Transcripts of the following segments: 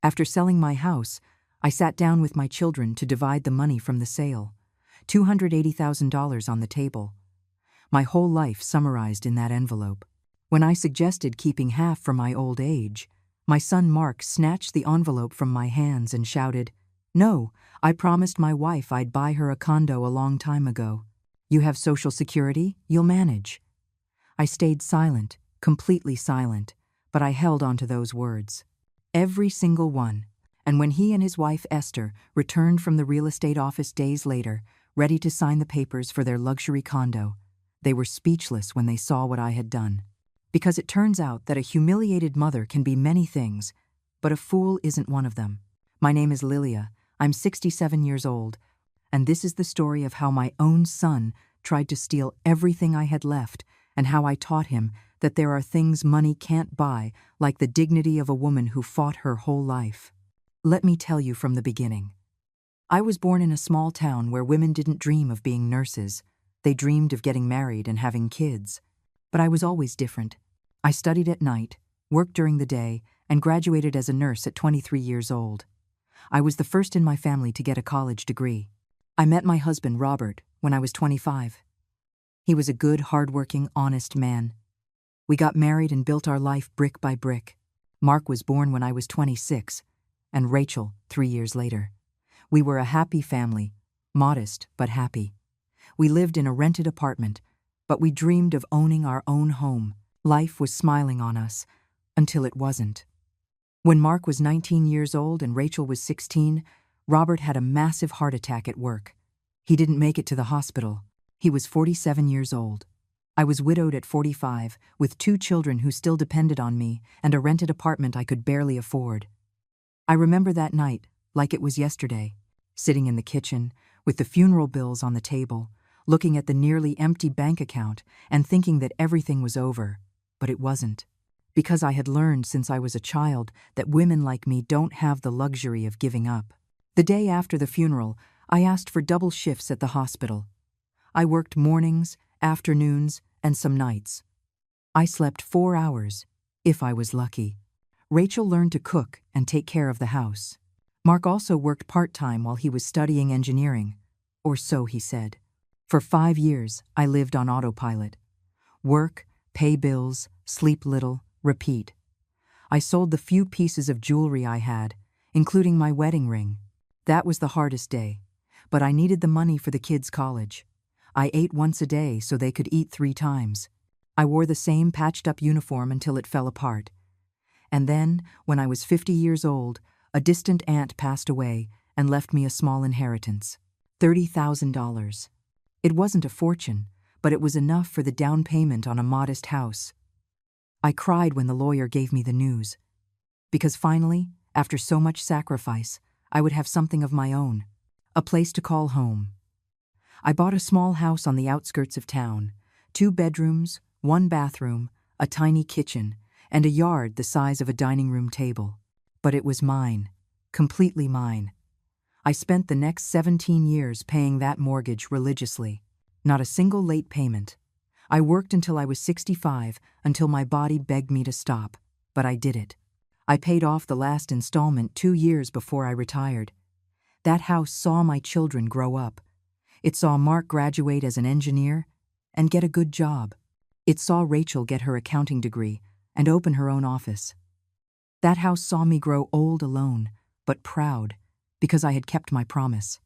After selling my house, I sat down with my children to divide the money from the sale. $280,000 on the table. My whole life summarized in that envelope. When I suggested keeping half for my old age, my son Mark snatched the envelope from my hands and shouted, "No, I promised my wife I'd buy her a condo a long time ago. You have Social Security, you'll manage." I stayed silent, completely silent, but I held on to those words. Every single one. And when he and his wife Esther returned from the real estate office days later, ready to sign the papers for their luxury condo, they were speechless when they saw what I had done. Because it turns out that a humiliated mother can be many things, but a fool isn't one of them. My name is Lilia, I'm 67 years old, and this is the story of how my own son tried to steal everything I had left and how I taught him that there are things money can't buy, like the dignity of a woman who fought her whole life. Let me tell you from the beginning. I was born in a small town where women didn't dream of being nurses. They dreamed of getting married and having kids. But I was always different. I studied at night, worked during the day, and graduated as a nurse at 23 years old. I was the first in my family to get a college degree. I met my husband, Robert, when I was 25. He was a good, hardworking, honest man. We got married and built our life brick by brick. Mark was born when I was 26, and Rachel 3 years later. We were a happy family, modest but happy. We lived in a rented apartment, but we dreamed of owning our own home. Life was smiling on us, until it wasn't. When Mark was 19 years old and Rachel was 16, Robert had a massive heart attack at work. He didn't make it to the hospital. He was 47 years old. I was widowed at 45, with 2 children who still depended on me and a rented apartment I could barely afford. I remember that night like it was yesterday, sitting in the kitchen, with the funeral bills on the table, looking at the nearly empty bank account and thinking that everything was over. But it wasn't. Because I had learned since I was a child that women like me don't have the luxury of giving up. The day after the funeral, I asked for double shifts at the hospital. I worked mornings, afternoons, and some nights. I slept 4 hours, if I was lucky. Rachel learned to cook and take care of the house. Mark also worked part-time while he was studying engineering, or so he said. For 5 years, I lived on autopilot. Work, pay bills, sleep little, repeat. I sold the few pieces of jewelry I had, including my wedding ring. That was the hardest day, but I needed the money for the kids' college. I ate once a day so they could eat 3 times. I wore the same patched-up uniform until it fell apart. And then, when I was 50 years old, a distant aunt passed away and left me a small inheritance. $30,000. It wasn't a fortune, but it was enough for the down payment on a modest house. I cried when the lawyer gave me the news. Because finally, after so much sacrifice, I would have something of my own. A place to call home. I bought a small house on the outskirts of town. 2 bedrooms, 1 bathroom, a tiny kitchen, and a yard the size of a dining room table. But it was mine. Completely mine. I spent the next 17 years paying that mortgage religiously. Not a single late payment. I worked until I was 65, until my body begged me to stop. But I did it. I paid off the last installment 2 years before I retired. That house saw my children grow up. It saw Mark graduate as an engineer and get a good job. It saw Rachel get her accounting degree and open her own office. That house saw me grow old alone, but proud, because I had kept my promise.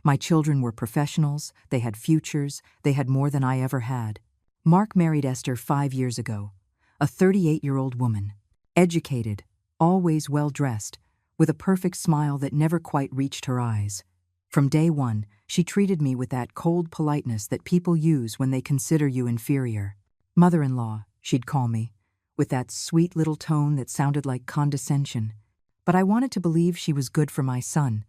My children were professionals, they had futures, they had more than I ever had. Mark married Esther 5 years ago, a 38-year-old woman, educated, always well-dressed, with a perfect smile that never quite reached her eyes. From day one, she treated me with that cold politeness that people use when they consider you inferior. Mother-in-law, she'd call me, with that sweet little tone that sounded like condescension. But I wanted to believe she was good for my son.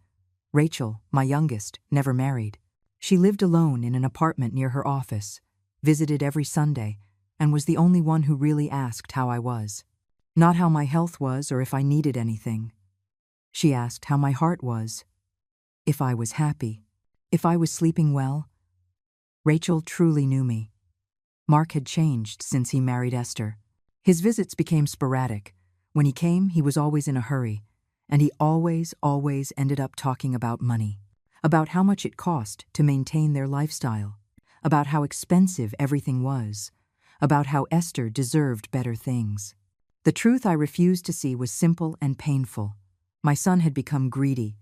Rachel, my youngest, never married. She lived alone in an apartment near her office, visited every Sunday, and was the only one who really asked how I was. Not how my health was or if I needed anything. She asked how my heart was, if I was happy, if I was sleeping well. Rachel truly knew me. Mark had changed since he married Esther. His visits became sporadic. When he came, he was always in a hurry, and he always ended up talking about money, about how much it cost to maintain their lifestyle, about how expensive everything was, about how Esther deserved better things. The truth I refused to see was simple and painful. My son had become greedy.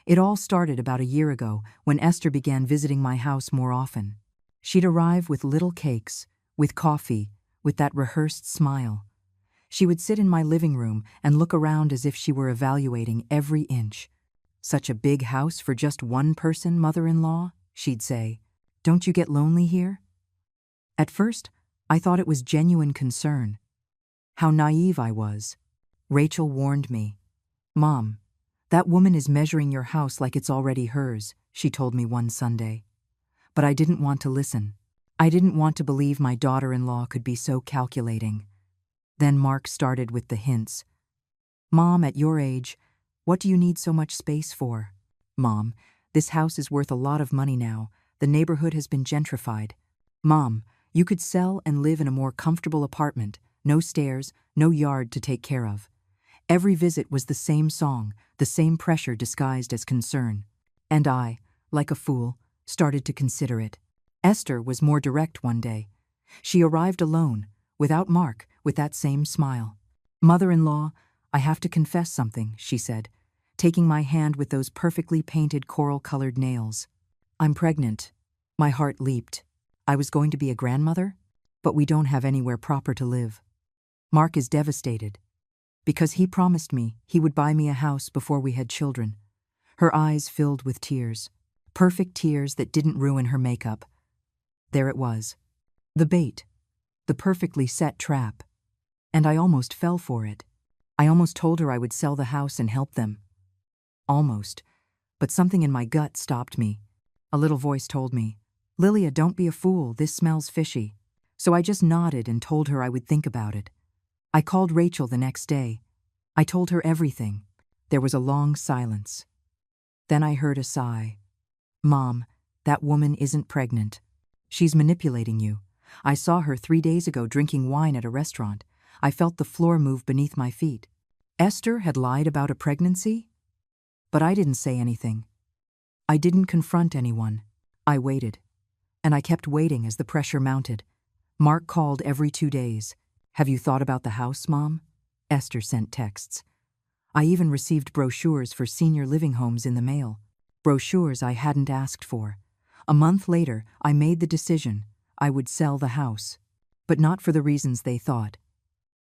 It all started about a year ago when Esther began visiting my house more often. She'd arrive with little cakes, with coffee, with that rehearsed smile. She would sit in my living room and look around as if she were evaluating every inch. "Such a big house for just one person, mother-in-law?" she'd say. "Don't you get lonely here?" At first, I thought it was genuine concern. How naive I was. Rachel warned me. "Mom, that woman is measuring your house like it's already hers," she told me one Sunday. But I didn't want to listen. I didn't want to believe my daughter-in-law could be so calculating. Then Mark started with the hints. "Mom, at your age, what do you need so much space for? Mom, this house is worth a lot of money now. The neighborhood has been gentrified. Mom, you could sell and live in a more comfortable apartment, no stairs, no yard to take care of." Every visit was the same song, the same pressure disguised as concern. And I, like a fool, started to consider it. Esther was more direct one day. She arrived alone, without Mark, with that same smile. "Mother-in-law, I have to confess something," she said, taking my hand with those perfectly painted coral-colored nails. "I'm pregnant." My heart leaped. I was going to be a grandmother? But we don't have anywhere proper to live. Mark is devastated. Because he promised me he would buy me a house before we had children. Her eyes filled with tears. Perfect tears that didn't ruin her makeup. There it was. The bait. The perfectly set trap. And I almost fell for it. I almost told her I would sell the house and help them. Almost. But something in my gut stopped me. A little voice told me, "Lilia, don't be a fool, this smells fishy." So I just nodded and told her I would think about it. I called Rachel the next day. I told her everything. There was a long silence. Then I heard a sigh. "Mom, that woman isn't pregnant. She's manipulating you. I saw her 3 days ago drinking wine at a restaurant. I felt the floor move beneath my feet." Esther had lied about a pregnancy? But I didn't say anything. I didn't confront anyone. I waited. And I kept waiting as the pressure mounted. Mark called every 2 days. "Have you thought about the house, Mom?" Esther sent texts. I even received brochures for senior living homes in the mail. Brochures I hadn't asked for. A month later, I made the decision. I would sell the house. But not for the reasons they thought.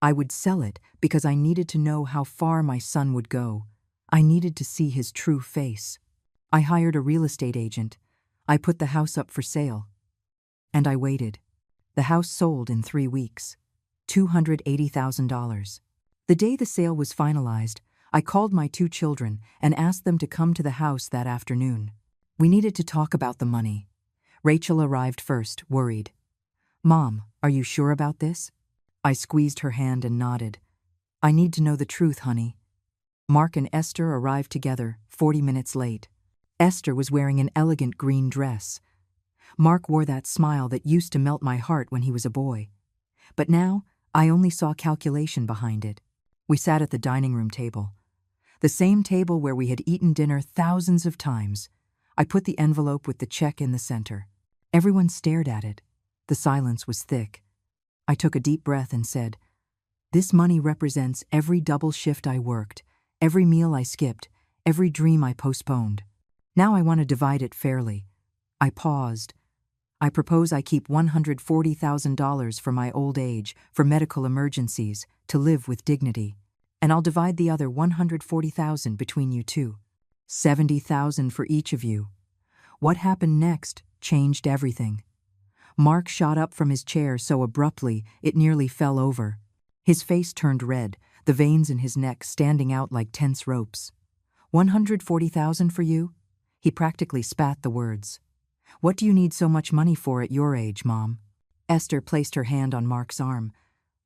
I would sell it because I needed to know how far my son would go. I needed to see his true face. I hired a real estate agent. I put the house up for sale. And I waited. The house sold in 3 weeks. $280,000. The day the sale was finalized, I called my 2 children and asked them to come to the house that afternoon. We needed to talk about the money. Rachel arrived first, worried. "Mom, are you sure about this?" I squeezed her hand and nodded. "I need to know the truth, honey." Mark and Esther arrived together, 40 minutes late. Esther was wearing an elegant green dress. Mark wore that smile that used to melt my heart when he was a boy. But now, I only saw calculation behind it. We sat at the dining room table. The same table where we had eaten dinner thousands of times. I put the envelope with the check in the center. Everyone stared at it. The silence was thick. I took a deep breath and said, "This money represents every double shift I worked, every meal I skipped, every dream I postponed. Now I want to divide it fairly." I paused. "I propose I keep $140,000 for my old age, for medical emergencies, to live with dignity. And I'll divide the other $140,000 between you two. $70,000 for each of you." What happened next changed everything. Mark shot up from his chair so abruptly it nearly fell over. His face turned red, the veins in his neck standing out like tense ropes. "140,000 for you?" He practically spat the words. "What do you need so much money for at your age, Mom?" Esther placed her hand on Mark's arm,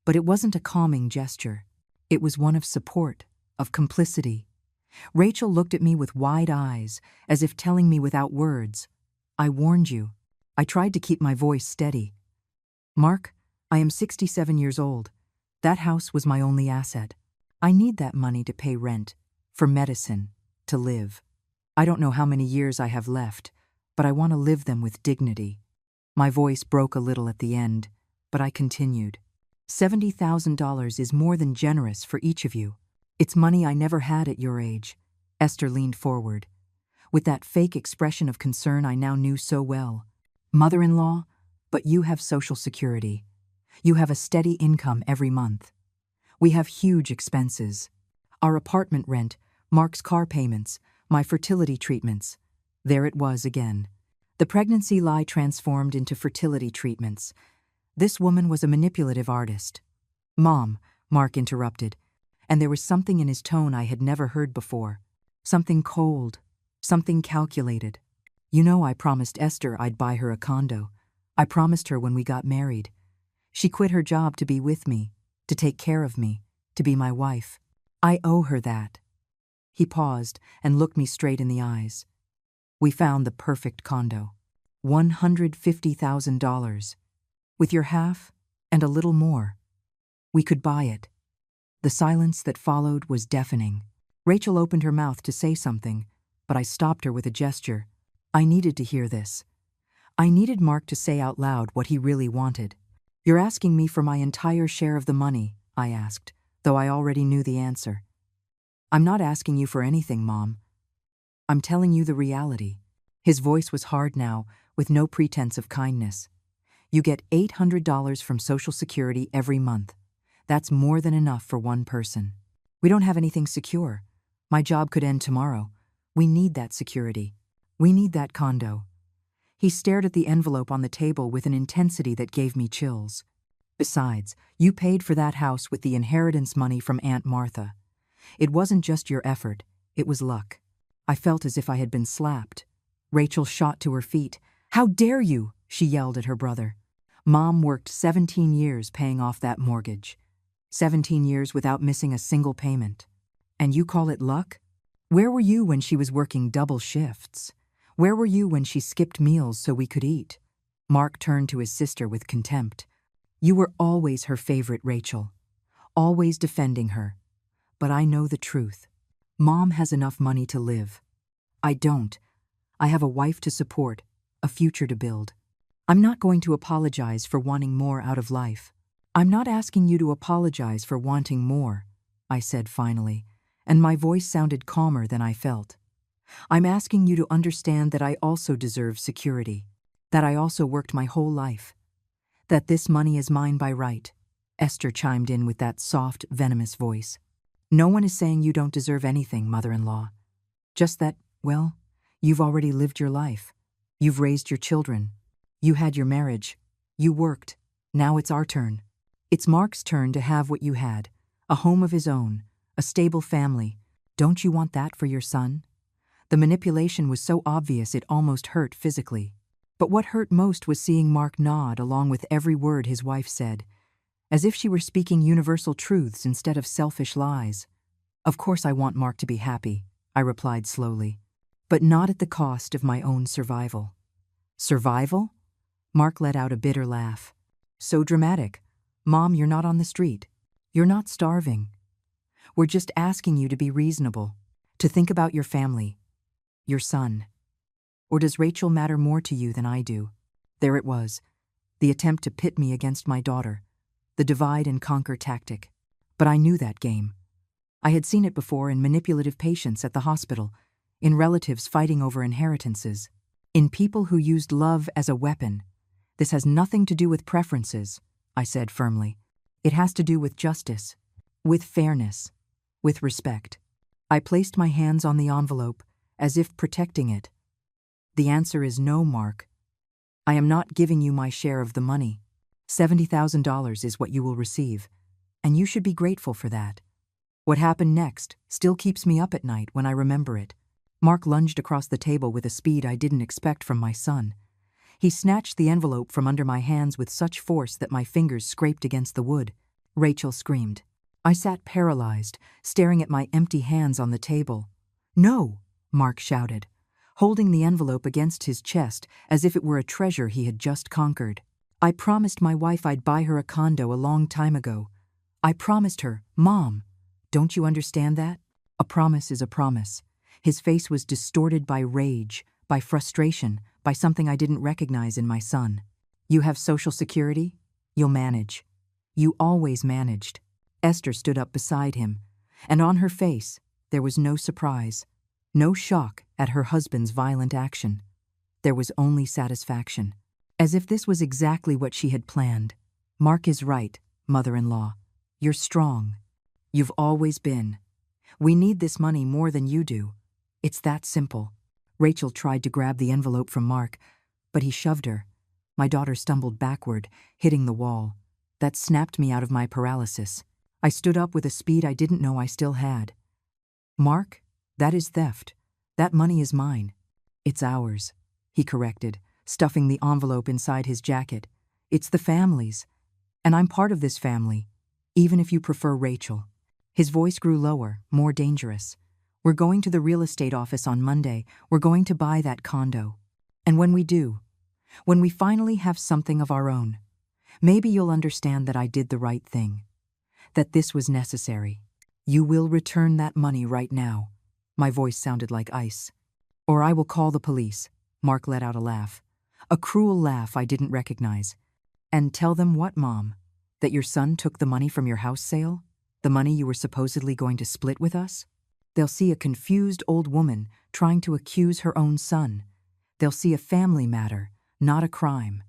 but it wasn't a calming gesture. It was one of support, of complicity. Rachel looked at me with wide eyes, as if telling me without words, "I warned you." I tried to keep my voice steady. "Mark, I am 67 years old. That house was my only asset. I need that money to pay rent, For medicine. To live. I don't know how many years I have left, but I want to live them with dignity. My voice broke a little at the end, but I continued. $70,000 is more than generous for each of you. It's money I never had at your age. Esther leaned forward, with that fake expression of concern I now knew so well. Mother-in-law, but you have Social Security. You have a steady income every month. We have huge expenses. Our apartment rent, Mark's car payments, my fertility treatments. There it was again. The pregnancy lie transformed into fertility treatments. This woman was a manipulative artist. Mom, Mark interrupted, and there was something in his tone I had never heard before. Something cold, something calculated. You know, I promised Esther I'd buy her a condo. I promised her when we got married. She quit her job to be with me, to take care of me, to be my wife. I owe her that. He paused and looked me straight in the eyes. We found the perfect condo. $150,000. With your half and a little more. We could buy it. The silence that followed was deafening. Rachel opened her mouth to say something, but I stopped her with a gesture. I needed to hear this. I needed Mark to say out loud what he really wanted. You're asking me for my entire share of the money, I asked, though I already knew the answer. I'm not asking you for anything, Mom. I'm telling you the reality. His voice was hard now, with no pretense of kindness. You get $800 from Social Security every month. That's more than enough for one person. We don't have anything secure. My job could end tomorrow. We need that security. We need that condo. He stared at the envelope on the table with an intensity that gave me chills. Besides, you paid for that house with the inheritance money from Aunt Martha. It wasn't just your effort, it was luck. I felt as if I had been slapped. Rachel shot to her feet. How dare you? She yelled at her brother. Mom worked 17 years paying off that mortgage. 17 years without missing a single payment. And you call it luck? Where were you when she was working double shifts? Where were you when she skipped meals so we could eat? Mark turned to his sister with contempt. You were always her favorite, Rachel. Always defending her. But I know the truth. Mom has enough money to live. I don't. I have a wife to support, a future to build. I'm not going to apologize for wanting more out of life. I'm not asking you to apologize for wanting more, I said finally, and my voice sounded calmer than I felt. I'm asking you to understand that I also deserve security, that I also worked my whole life, that this money is mine by right. Esther chimed in with that soft, venomous voice. No one is saying you don't deserve anything, mother-in-law. Just that, well, you've already lived your life. You've raised your children. You had your marriage. You worked. Now it's our turn. It's Mark's turn to have what you had, a home of his own, a stable family. Don't you want that for your son? The manipulation was so obvious it almost hurt physically. But what hurt most was seeing Mark nod along with every word his wife said, as if she were speaking universal truths instead of selfish lies. Of course I want Mark to be happy, I replied slowly, but not at the cost of my own survival. Survival? Mark let out a bitter laugh. So dramatic. Mom, you're not on the street. You're not starving. We're just asking you to be reasonable, to think about your family, your son. Or does Rachel matter more to you than I do? There it was, the attempt to pit me against my daughter, the divide and conquer tactic. But I knew that game. I had seen it before in manipulative patients at the hospital, in relatives fighting over inheritances, in people who used love as a weapon. This has nothing to do with preferences, I said firmly. It has to do with justice, with fairness, with respect. I placed my hands on the envelope, as if protecting it. The answer is no, Mark. I am not giving you my share of the money. $70,000 is what you will receive, and you should be grateful for that. What happened next still keeps me up at night when I remember it. Mark lunged across the table with a speed I didn't expect from my son. He snatched the envelope from under my hands with such force that my fingers scraped against the wood. Rachel screamed. I sat paralyzed, staring at my empty hands on the table. No, Mark shouted, holding the envelope against his chest as if it were a treasure he had just conquered. I promised my wife I'd buy her a condo a long time ago. I promised her, Mom. Don't you understand that? A promise is a promise. His face was distorted by rage, by frustration, by something I didn't recognize in my son. You have Social Security? You'll manage. You always managed. Esther stood up beside him, and on her face there was no surprise, no shock at her husband's violent action. There was only satisfaction, as if this was exactly what she had planned. Mark is right, mother-in-law. You're strong. You've always been. We need this money more than you do. It's that simple. Rachel tried to grab the envelope from Mark, but he shoved her. My daughter stumbled backward, hitting the wall. That snapped me out of my paralysis. I stood up with a speed I didn't know I still had. Mark, that is theft. That money is mine. It's ours, he corrected, stuffing the envelope inside his jacket. It's the family's. And I'm part of this family, even if you prefer Rachel. His voice grew lower, more dangerous. We're going to the real estate office on Monday. We're going to buy that condo. And when we do, when we finally have something of our own, maybe you'll understand that I did the right thing, that this was necessary. You will return that money right now. My voice sounded like ice. Or I will call the police. Mark let out a laugh. A cruel laugh I didn't recognize. And tell them what, Mom? That your son took the money from your house sale? The money you were supposedly going to split with us? They'll see a confused old woman trying to accuse her own son. They'll see a family matter, not a crime.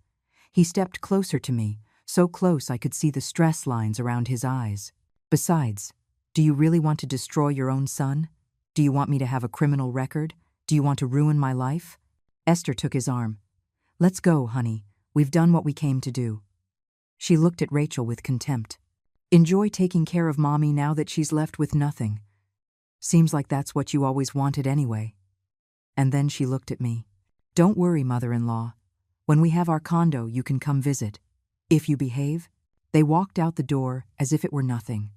He stepped closer to me, so close I could see the stress lines around his eyes. Besides, do you really want to destroy your own son? Do you want me to have a criminal record? Do you want to ruin my life? Esther took his arm. Let's go, honey. We've done what we came to do. She looked at Rachel with contempt. Enjoy taking care of Mommy now that she's left with nothing. Seems like that's what you always wanted anyway. And then she looked at me. Don't worry, mother-in-law. When we have our condo, you can come visit. If you behave. They walked out the door as if it were nothing,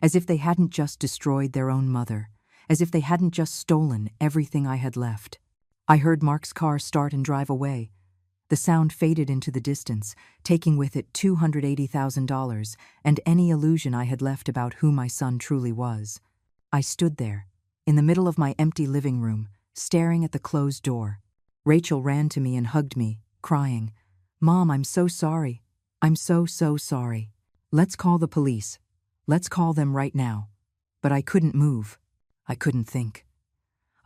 as if they hadn't just destroyed their own mother, as if they hadn't just stolen everything I had left. I heard Mark's car start and drive away. The sound faded into the distance, taking with it $280,000 and any illusion I had left about who my son truly was. I stood there, in the middle of my empty living room, staring at the closed door. Rachel ran to me and hugged me, crying, Mom, I'm so sorry. I'm so sorry. Let's call the police. Let's call them right now. But I couldn't move. I couldn't think.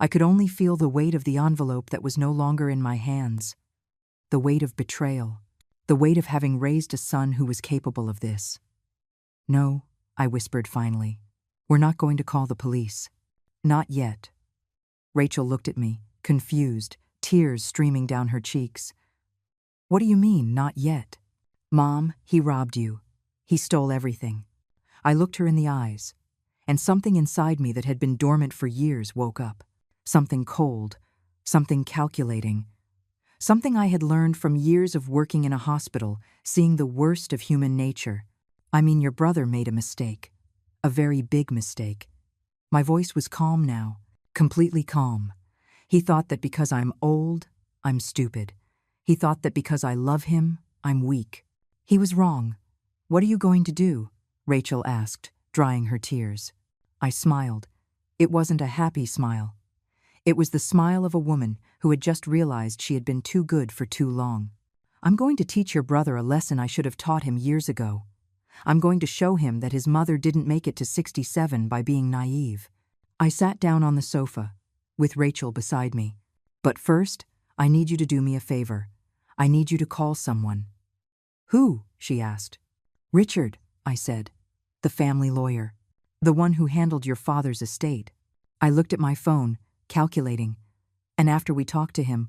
I could only feel the weight of the envelope that was no longer in my hands. The weight of betrayal. The weight of having raised a son who was capable of this. No, I whispered finally. We're not going to call the police. Not yet. Rachel looked at me, confused, tears streaming down her cheeks. What do you mean, not yet? Mom, he robbed you. He stole everything. I looked her in the eyes, and something inside me that had been dormant for years woke up. Something cold, something calculating, something I had learned from years of working in a hospital, seeing the worst of human nature. I mean, your brother made a mistake. A very big mistake. My voice was calm now, completely calm. He thought that because I'm old, I'm stupid. He thought that because I love him, I'm weak. He was wrong. What are you going to do? Rachel asked, drying her tears. I smiled. It wasn't a happy smile. It was the smile of a woman who had just realized she had been too good for too long. I'm going to teach your brother a lesson I should have taught him years ago. I'm going to show him that his mother didn't make it to 67 by being naive. I sat down on the sofa, with Rachel beside me. But first, I need you to do me a favor. I need you to call someone. Who? She asked. Richard, I said. The family lawyer. The one who handled your father's estate. I looked at my phone, calculating. And after we talked to him,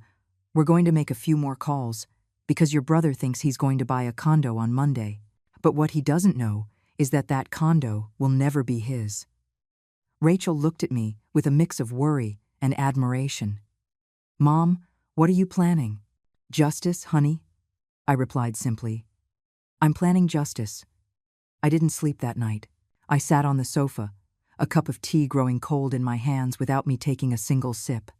we're going to make a few more calls, because your brother thinks he's going to buy a condo on Monday. But what he doesn't know is that that condo will never be his. Rachel looked at me with a mix of worry and admiration. Mom, what are you planning? Justice, honey? I replied simply. I'm planning justice. I didn't sleep that night. I sat on the sofa, a cup of tea growing cold in my hands without me taking a single sip.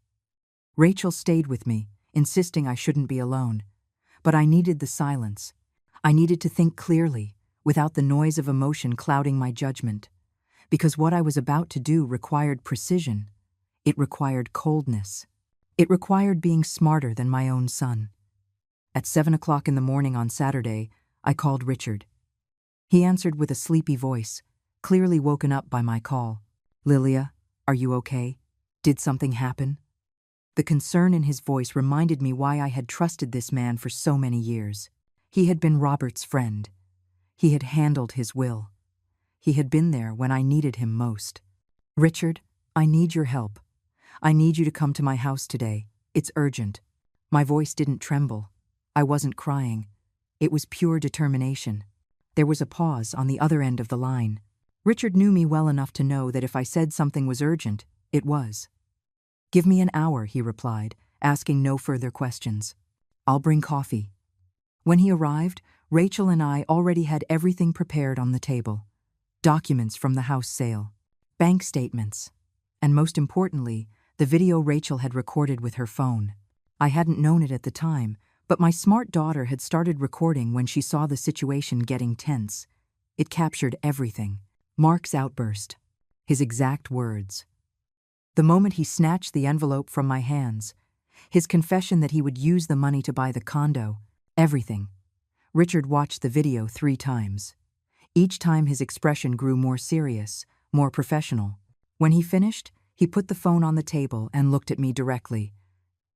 Rachel stayed with me, insisting I shouldn't be alone. But I needed the silence. I needed to think clearly, without the noise of emotion clouding my judgment. because what I was about to do required precision. It required coldness. It required being smarter than my own son. At 7 o'clock in the morning on Saturday, I called Richard. He answered with a sleepy voice, clearly woken up by my call. "Lilia, are you okay? Did something happen?" The concern in his voice reminded me why I had trusted this man for so many years. He had been Robert's friend. He had handled his will. He had been there when I needed him most. "Richard, I need your help. I need you to come to my house today. It's urgent." My voice didn't tremble. I wasn't crying. It was pure determination. There was a pause on the other end of the line. Richard knew me well enough to know that if I said something was urgent, it was. "Give me an hour," he replied, asking no further questions. "I'll bring coffee." When he arrived, Rachel and I already had everything prepared on the table. Documents from the house sale, bank statements, and most importantly, the video Rachel had recorded with her phone. I hadn't known it at the time, but my smart daughter had started recording when she saw the situation getting tense. It captured everything. Mark's outburst, his exact words. The moment he snatched the envelope from my hands, his confession that he would use the money to buy the condo, everything. Richard watched the video 3 times. Each time his expression grew more serious, more professional. When he finished, he put the phone on the table and looked at me directly.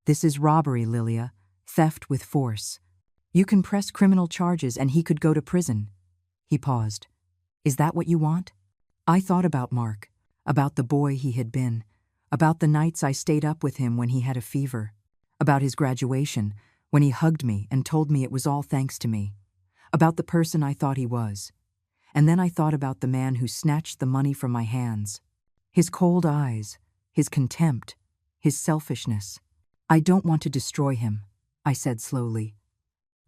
"This is robbery, Lilia. Theft with force. You can press criminal charges and he could go to prison." He paused. "Is that what you want?" I thought about Mark, about the boy he had been, about the nights I stayed up with him when he had a fever, about his graduation, when he hugged me and told me it was all thanks to me, about the person I thought he was. And then I thought about the man who snatched the money from my hands. His cold eyes, his contempt, his selfishness. "I don't want to destroy him," I said slowly.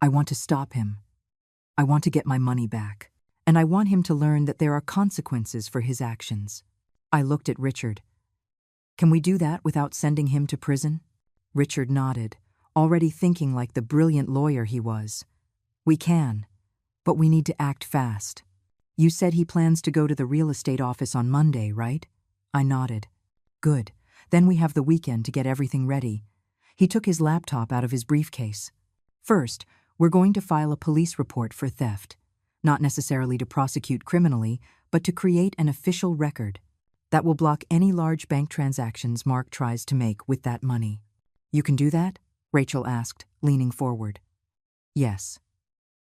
"I want to stop him. I want to get my money back. And I want him to learn that there are consequences for his actions." I looked at Richard. "Can we do that without sending him to prison?" Richard nodded, already thinking like the brilliant lawyer he was. "We can, but we need to act fast. You said he plans to go to the real estate office on Monday, right?" I nodded. "Good. Then we have the weekend to get everything ready." He took his laptop out of his briefcase. "First, we're going to file a police report for theft. Not necessarily to prosecute criminally, but to create an official record. That will block any large bank transactions Mark tries to make with that money." "You can do that?" Rachel asked, leaning forward. "Yes.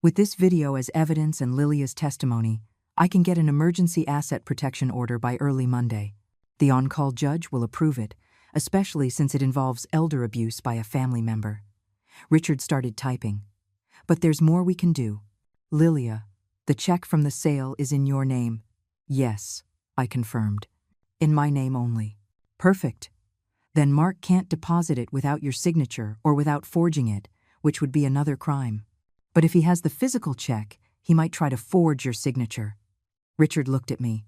With this video as evidence and Lilia's testimony, I can get an emergency asset protection order by early Monday. The on-call judge will approve it, especially since it involves elder abuse by a family member." Richard started typing. "But there's more we can do. Lilia, the check from the sale is in your name." "Yes," I confirmed. "In my name only." "Perfect. Then Mark can't deposit it without your signature or without forging it, which would be another crime. But if he has the physical check, he might try to forge your signature." Richard looked at me.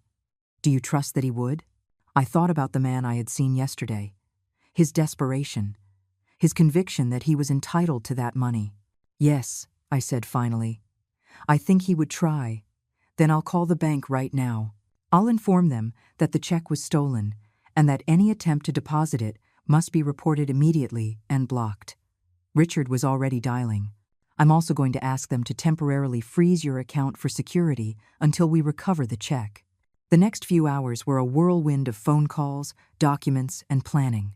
"Do you trust that he would?" I thought about the man I had seen yesterday. His desperation. His conviction that he was entitled to that money. "Yes," I said finally. "I think he would try. Then I'll call the bank right now. I'll inform them that the check was stolen and that any attempt to deposit it must be reported immediately and blocked." Richard was already dialing. "I'm also going to ask them to temporarily freeze your account for security until we recover the check." The next few hours were a whirlwind of phone calls, documents, and planning.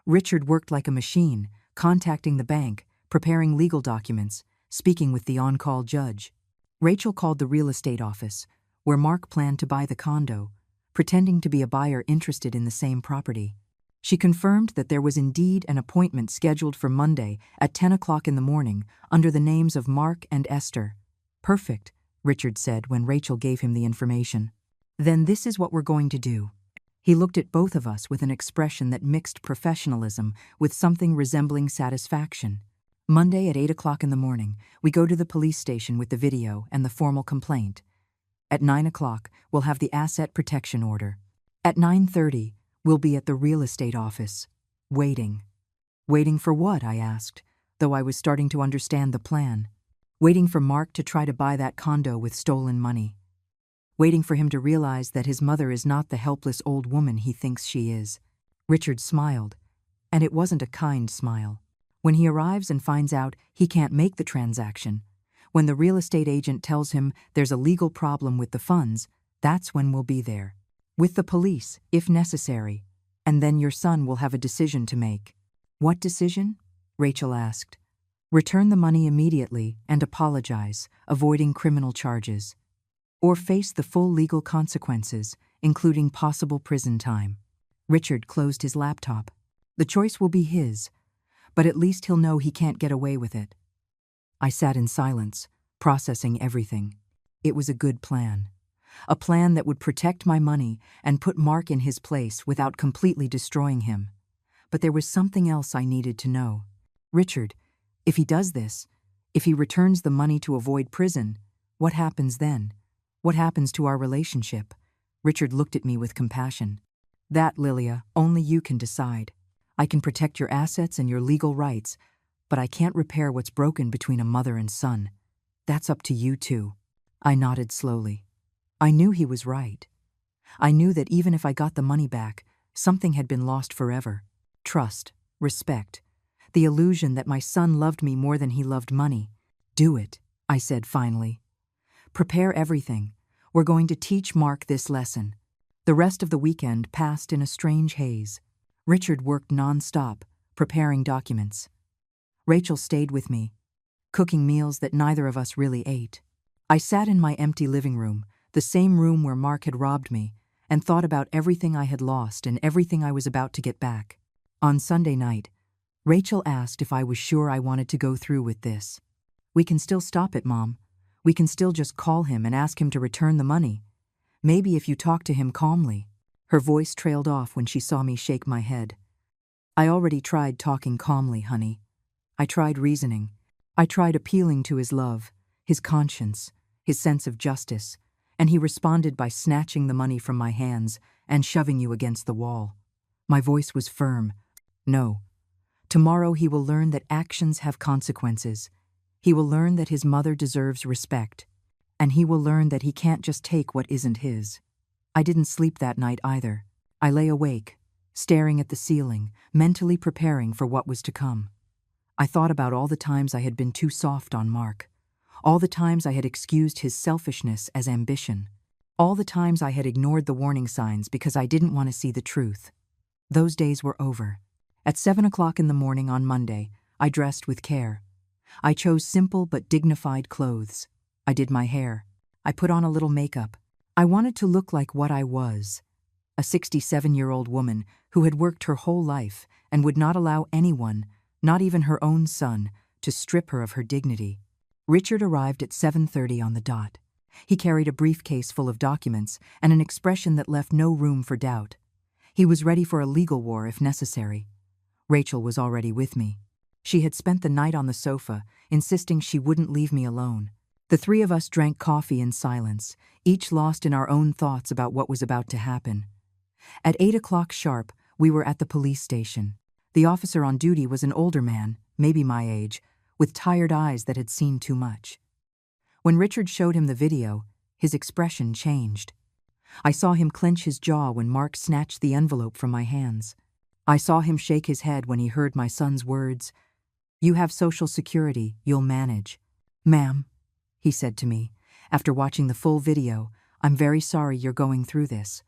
Richard worked like a machine, contacting the bank, preparing legal documents, speaking with the on-call judge. Rachel called the real estate office, where Mark planned to buy the condo, pretending to be a buyer interested in the same property. She confirmed that there was indeed an appointment scheduled for Monday at 10 o'clock in the morning under the names of Mark and Esther. "Perfect," Richard said when Rachel gave him the information. "Then this is what we're going to do." He looked at both of us with an expression that mixed professionalism with something resembling satisfaction. "Monday at 8 o'clock in the morning, we go to the police station with the video and the formal complaint. At 9 o'clock, we'll have the asset protection order. At 9:30, we'll be at the real estate office, waiting." "Waiting for what?" I asked, though I was starting to understand the plan. "Waiting for Mark to try to buy that condo with stolen money." waiting for him to realize that his mother is not the helpless old woman he thinks she is. Richard smiled, and it wasn't a kind smile. When he arrives and finds out he can't make the transaction, when the real estate agent tells him there's a legal problem with the funds, that's when we'll be there. With the police, if necessary. And then your son will have a decision to make. What decision? Rachel asked. Return the money immediately and apologize, avoiding criminal charges. Or face the full legal consequences, including possible prison time. Richard closed his laptop. The choice will be his, but at least he'll know he can't get away with it. I sat in silence, processing everything. It was a good plan. A plan that would protect my money and put Mark in his place without completely destroying him. But there was something else I needed to know. Richard, if he does this, if he returns the money to avoid prison, what happens then? What happens to our relationship? Richard looked at me with compassion. That, Lilia, only you can decide. I can protect your assets and your legal rights, but I can't repair what's broken between a mother and son. That's up to you too. I nodded slowly. I knew he was right. I knew that even if I got the money back, something had been lost forever. Trust, respect, the illusion that my son loved me more than he loved money. Do it, I said finally. Prepare everything. We're going to teach Mark this lesson. The rest of the weekend passed in a strange haze. Richard worked non-stop, preparing documents. Rachel stayed with me, cooking meals that neither of us really ate. I sat in my empty living room, the same room where Mark had robbed me, and thought about everything I had lost and everything I was about to get back. On Sunday night, Rachel asked if I was sure I wanted to go through with this. We can still stop it, Mom. We can still just call him and ask him to return the money. Maybe if you talk to him calmly. Her voice trailed off when she saw me shake my head. I already tried talking calmly, honey. I tried reasoning. I tried appealing to his love, his conscience, his sense of justice, and he responded by snatching the money from my hands and shoving you against the wall. My voice was firm. No. Tomorrow he will learn that actions have consequences. He will learn that his mother deserves respect, and he will learn that he can't just take what isn't his. I didn't sleep that night either. I lay awake, staring at the ceiling, mentally preparing for what was to come. I thought about all the times I had been too soft on Mark, all the times I had excused his selfishness as ambition, all the times I had ignored the warning signs because I didn't want to see the truth. Those days were over. At 7 o'clock in the morning on Monday, I dressed with care. I chose simple but dignified clothes. I did my hair. I put on a little makeup. I wanted to look like what I was, a 67-year-old woman who had worked her whole life and would not allow anyone, not even her own son, to strip her of her dignity. Richard arrived at 7:30 on the dot. He carried a briefcase full of documents and an expression that left no room for doubt. He was ready for a legal war if necessary. Rachel was already with me. She had spent the night on the sofa, insisting she wouldn't leave me alone. The three of us drank coffee in silence, each lost in our own thoughts about what was about to happen. At 8 o'clock sharp, we were at the police station. The officer on duty was an older man, maybe my age, with tired eyes that had seen too much. When Richard showed him the video, his expression changed. I saw him clench his jaw when Mark snatched the envelope from my hands. I saw him shake his head when he heard my son's words, "You have Social Security, you'll manage." "Ma'am," he said to me, after watching the full video, "I'm very sorry you're going through this.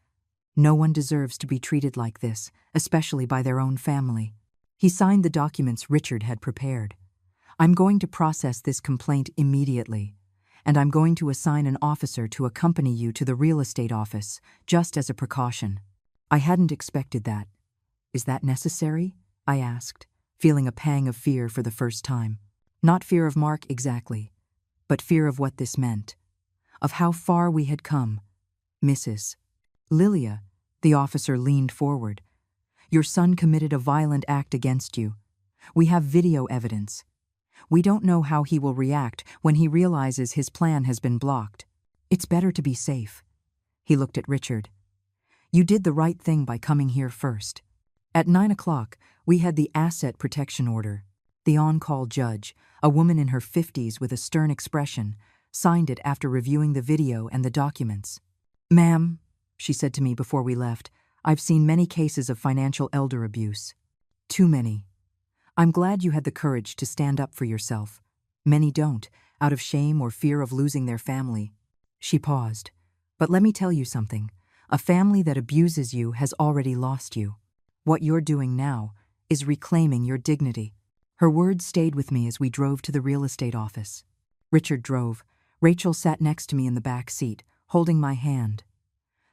No one deserves to be treated like this, especially by their own family." He signed the documents Richard had prepared. "I'm going to process this complaint immediately, and I'm going to assign an officer to accompany you to the real estate office, just as a precaution." I hadn't expected that. "Is that necessary?" I asked, feeling a pang of fear for the first time. Not fear of Mark exactly, but fear of what this meant, of how far we had come. "Mrs. Lilia," the officer leaned forward, "your son committed a violent act against you. We have video evidence. We don't know how he will react when he realizes his plan has been blocked. It's better to be safe." He looked at Richard. "You did the right thing by coming here first." At 9 o'clock, we had the asset protection order. The on-call judge, a woman in her 50s with a stern expression, signed it after reviewing the video and the documents. Ma'am, she said to me before we left, I've seen many cases of financial elder abuse. Too many. I'm glad you had the courage to stand up for yourself. Many don't, out of shame or fear of losing their family. She paused. But let me tell you something. A family that abuses you has already lost you. What you're doing now is reclaiming your dignity. Her words stayed with me as we drove to the real estate office. Richard drove. Rachel sat next to me in the back seat, holding my hand.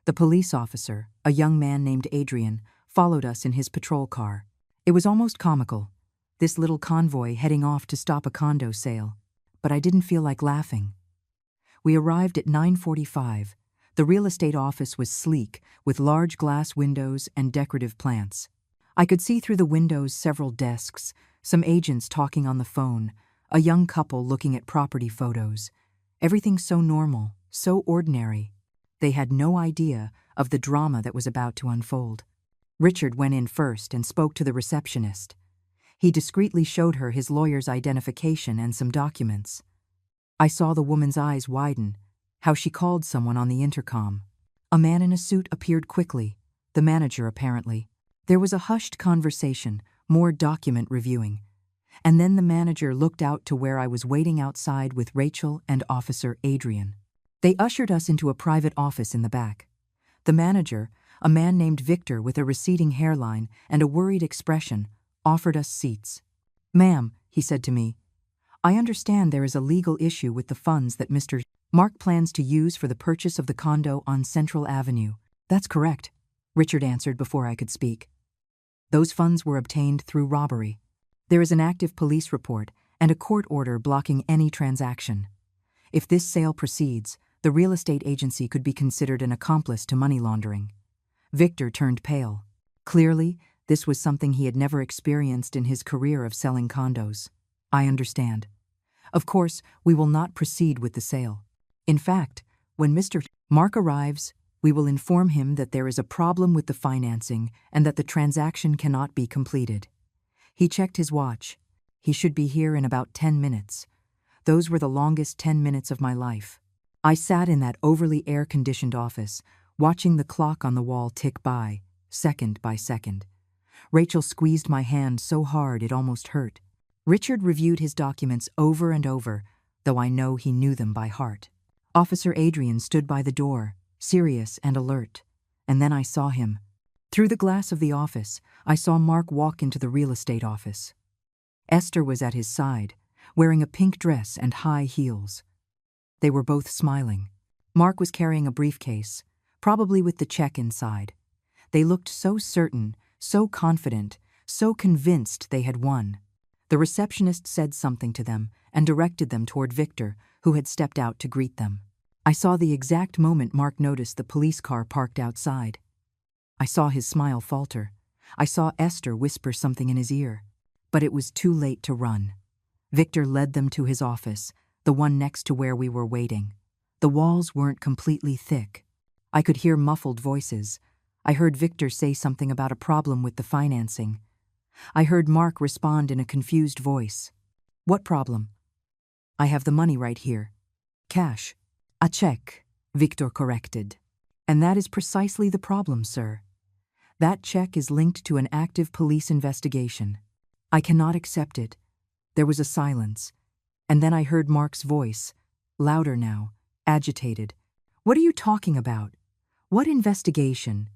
The police officer, a young man named Adrian, followed us in his patrol car. It was almost comical, this little convoy heading off to stop a condo sale. But I didn't feel like laughing. We arrived at 9:45. The real estate office was sleek, with large glass windows and decorative plants. I could see through the windows several desks, some agents talking on the phone, a young couple looking at property photos. Everything so normal, so ordinary. They had no idea of the drama that was about to unfold. Richard went in first and spoke to the receptionist. He discreetly showed her his lawyer's identification and some documents. I saw the woman's eyes widen, how she called someone on the intercom. A man in a suit appeared quickly, the manager apparently. There was a hushed conversation, more document reviewing. And then the manager looked out to where I was waiting outside with Rachel and Officer Adrian. They ushered us into a private office in the back. The manager, a man named Victor with a receding hairline and a worried expression, offered us seats. "Ma'am," he said to me, "I understand there is a legal issue with the funds that Mr. Mark plans to use for the purchase of the condo on Central Avenue." "That's correct," Richard answered before I could speak. "Those funds were obtained through robbery. There is an active police report and a court order blocking any transaction. If this sale proceeds, the real estate agency could be considered an accomplice to money laundering." Victor turned pale. Clearly, this was something he had never experienced in his career of selling condos. "I understand. Of course, we will not proceed with the sale. In fact, when Mr. Mark arrives, we will inform him that there is a problem with the financing and that the transaction cannot be completed." He checked his watch. He should be here in about 10 minutes. Those were the longest 10 minutes of my life. I sat in that overly air-conditioned office, watching the clock on the wall tick by, second by second. Rachel squeezed my hand so hard it almost hurt. Richard reviewed his documents over and over, though I know he knew them by heart. Officer Adrian stood by the door, serious and alert. And then I saw him. Through the glass of the office, I saw Mark walk into the real estate office. Esther was at his side, wearing a pink dress and high heels. They were both smiling. Mark was carrying a briefcase, probably with the check inside. They looked so certain, so confident, so convinced they had won. The receptionist said something to them and directed them toward Victor, who had stepped out to greet them. I saw the exact moment Mark noticed the police car parked outside. I saw his smile falter. I saw Esther whisper something in his ear. But it was too late to run. Victor led them to his office, the one next to where we were waiting. The walls weren't completely thick. I could hear muffled voices. I heard Victor say something about a problem with the financing. I heard Mark respond in a confused voice. "What problem?" "I have the money right here." "Cash." "A check," Victor corrected. "And that is precisely the problem, sir. That check is linked to an active police investigation. I cannot accept it." There was a silence, and then I heard Mark's voice, louder now, agitated. "What are you talking about? What investigation?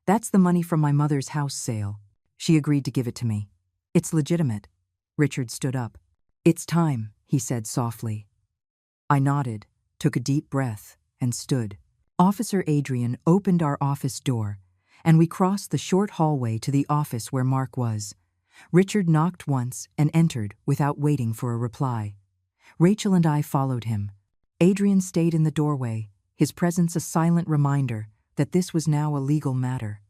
That's the money from my mother's house sale. She agreed to give it to me. It's legitimate." Richard stood up. "It's time," he said softly. I nodded, took a deep breath, and stood. Officer Adrian opened our office door, and we crossed the short hallway to the office where Mark was. Richard knocked once and entered without waiting for a reply. Rachel and I followed him. Adrian stayed in the doorway, his presence a silent reminder that this was now a legal matter.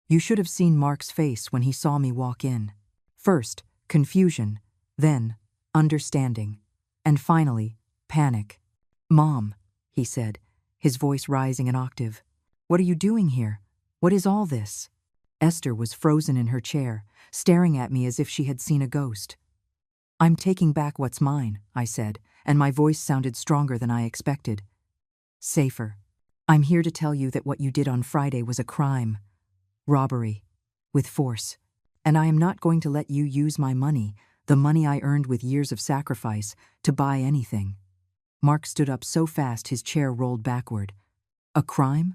You should have seen Mark's face when he saw me walk in. First, confusion, then, understanding, and finally, panic. "Mom," he said, his voice rising an octave. "What are you doing here? What is all this?" Esther was frozen in her chair, staring at me as if she had seen a ghost. "I'm taking back what's mine," I said, and my voice sounded stronger than I expected. "Safer." I'm here to tell you that what you did on Friday was a crime. Robbery. With force. And I am not going to let you use my money, the money I earned with years of sacrifice, to buy anything. Mark stood up so fast his chair rolled backward. A crime?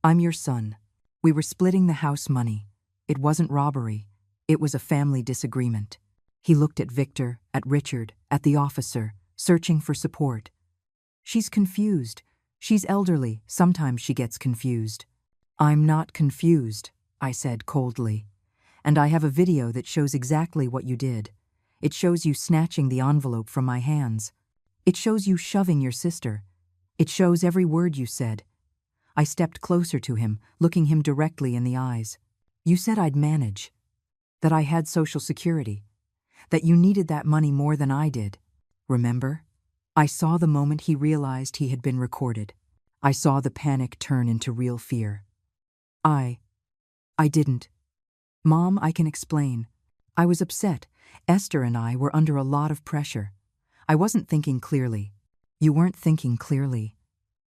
I'm your son. We were splitting the house money. It wasn't robbery. It was a family disagreement. He looked at Victor, at Richard, at the officer, searching for support. She's confused. She's elderly. Sometimes she gets confused. I'm not confused, I said coldly. And I have a video that shows exactly what you did. It shows you snatching the envelope from my hands. It shows you shoving your sister. It shows every word you said. I stepped closer to him, looking him directly in the eyes. You said I'd manage. That I had Social Security. That you needed that money more than I did. Remember? I saw the moment he realized he had been recorded. I saw the panic turn into real fear. I didn't. Mom, I can explain. I was upset. Esther and I were under a lot of pressure. I wasn't thinking clearly. You weren't thinking clearly.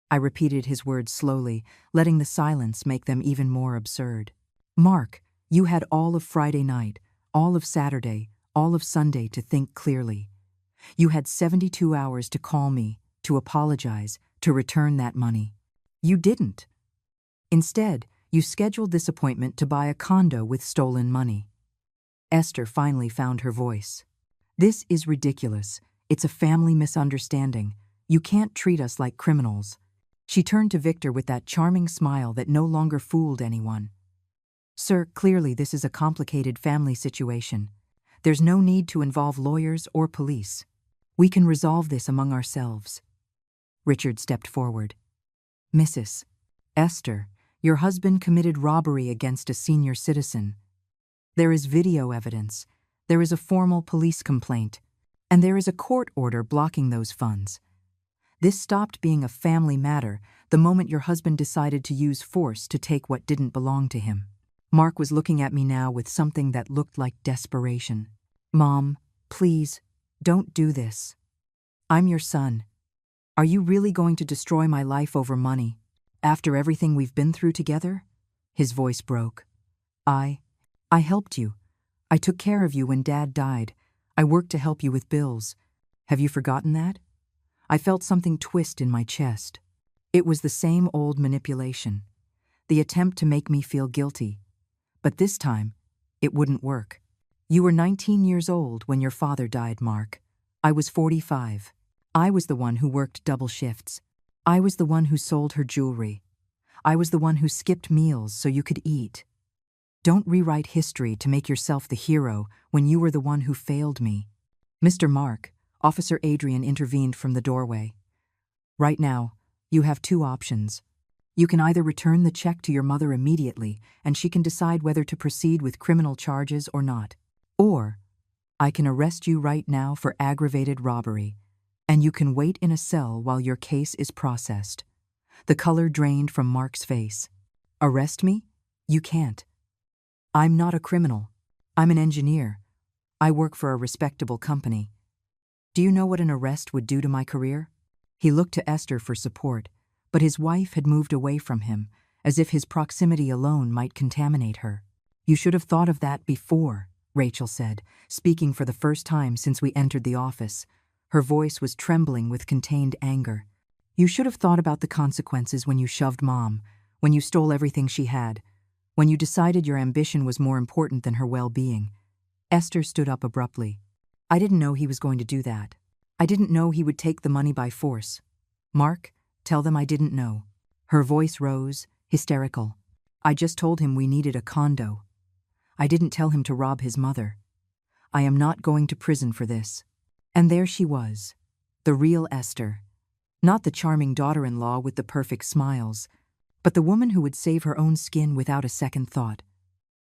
I repeated his words slowly, letting the silence make them even more absurd. Mark, you had all of Friday night, all of Saturday, all of Sunday to think clearly. You had 72 hours to call me, to apologize, to return that money. You didn't. Instead, you scheduled this appointment to buy a condo with stolen money. Esther finally found her voice. This is ridiculous. It's a family misunderstanding. You can't treat us like criminals. She turned to Victor with that charming smile that no longer fooled anyone. Sir, clearly this is a complicated family situation. There's no need to involve lawyers or police. We can resolve this among ourselves. Richard stepped forward. Mrs. Esther, your husband committed robbery against a senior citizen. There is video evidence. There is a formal police complaint. And there is a court order blocking those funds. This stopped being a family matter the moment your husband decided to use force to take what didn't belong to him. Mark was looking at me now with something that looked like desperation. Mom, please, don't do this. I'm your son. Are you really going to destroy my life over money? After everything we've been through together? His voice broke. I helped you. I took care of you when Dad died. I worked to help you with bills. Have you forgotten that? I felt something twist in my chest. It was the same old manipulation. The attempt to make me feel guilty. But this time, it wouldn't work. You were 19 years old when your father died, Mark. I was 45. I was the one who worked double shifts. I was the one who sold her jewelry. I was the one who skipped meals so you could eat. Don't rewrite history to make yourself the hero when you were the one who failed me. Mr. Mark, Officer Adrian intervened from the doorway. Right now, you have two options. You can either return the check to your mother immediately and she can decide whether to proceed with criminal charges or not. Or, I can arrest you right now for aggravated robbery, and you can wait in a cell while your case is processed. The color drained from Mark's face. Arrest me? You can't. I'm not a criminal. I'm an engineer. I work for a respectable company. Do you know what an arrest would do to my career? He looked to Esther for support, but his wife had moved away from him, as if his proximity alone might contaminate her. You should have thought of that before, Rachel said, speaking for the first time since we entered the office. Her voice was trembling with contained anger. You should have thought about the consequences when you shoved Mom, when you stole everything she had, when you decided your ambition was more important than her well-being. Esther stood up abruptly. I didn't know he was going to do that. I didn't know he would take the money by force. Mark, tell them I didn't know. Her voice rose, hysterical. I just told him we needed a condo. I didn't tell him to rob his mother. I am not going to prison for this. And there she was, the real Esther. Not the charming daughter-in-law with the perfect smiles, but the woman who would save her own skin without a second thought.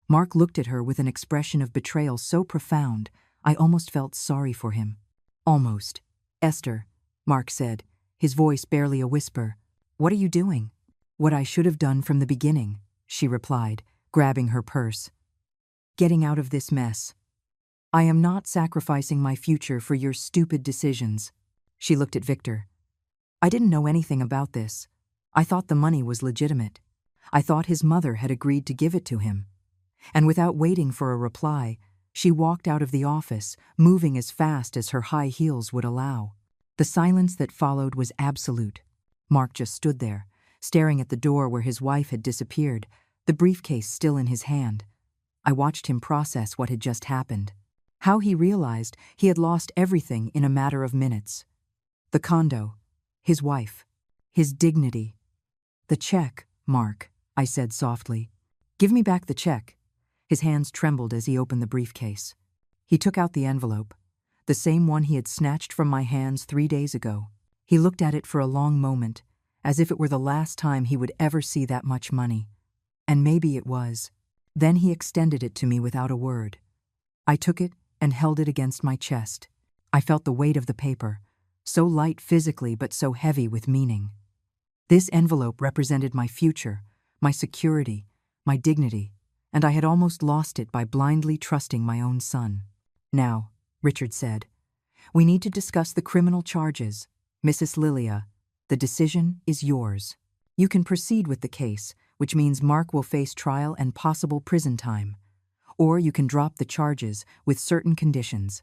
Mark looked at her with an expression of betrayal so profound, I almost felt sorry for him. Almost. Esther, Mark said, his voice barely a whisper. What are you doing? What I should have done from the beginning, she replied, grabbing her purse. Getting out of this mess. I am not sacrificing my future for your stupid decisions. She looked at Victor. I didn't know anything about this. I thought the money was legitimate. I thought his mother had agreed to give it to him. And without waiting for a reply, she walked out of the office, moving as fast as her high heels would allow. The silence that followed was absolute. Mark just stood there, staring at the door where his wife had disappeared, the briefcase still in his hand. I watched him process what had just happened. How he realized he had lost everything in a matter of minutes. The condo, his wife, his dignity. "The check, Mark," I said softly. "Give me back the check." His hands trembled as he opened the briefcase. He took out the envelope, the same one he had snatched from my hands 3 days ago. He looked at it for a long moment, as if it were the last time he would ever see that much money. And maybe it was. Then he extended it to me without a word. I took it and held it against my chest. I felt the weight of the paper, so light physically but so heavy with meaning. This envelope represented my future, my security, my dignity, and I had almost lost it by blindly trusting my own son. "Now," Richard said, "we need to discuss the criminal charges. Mrs. Lilia, the decision is yours. You can proceed with the case, which means Mark will face trial and possible prison time. Or you can drop the charges with certain conditions."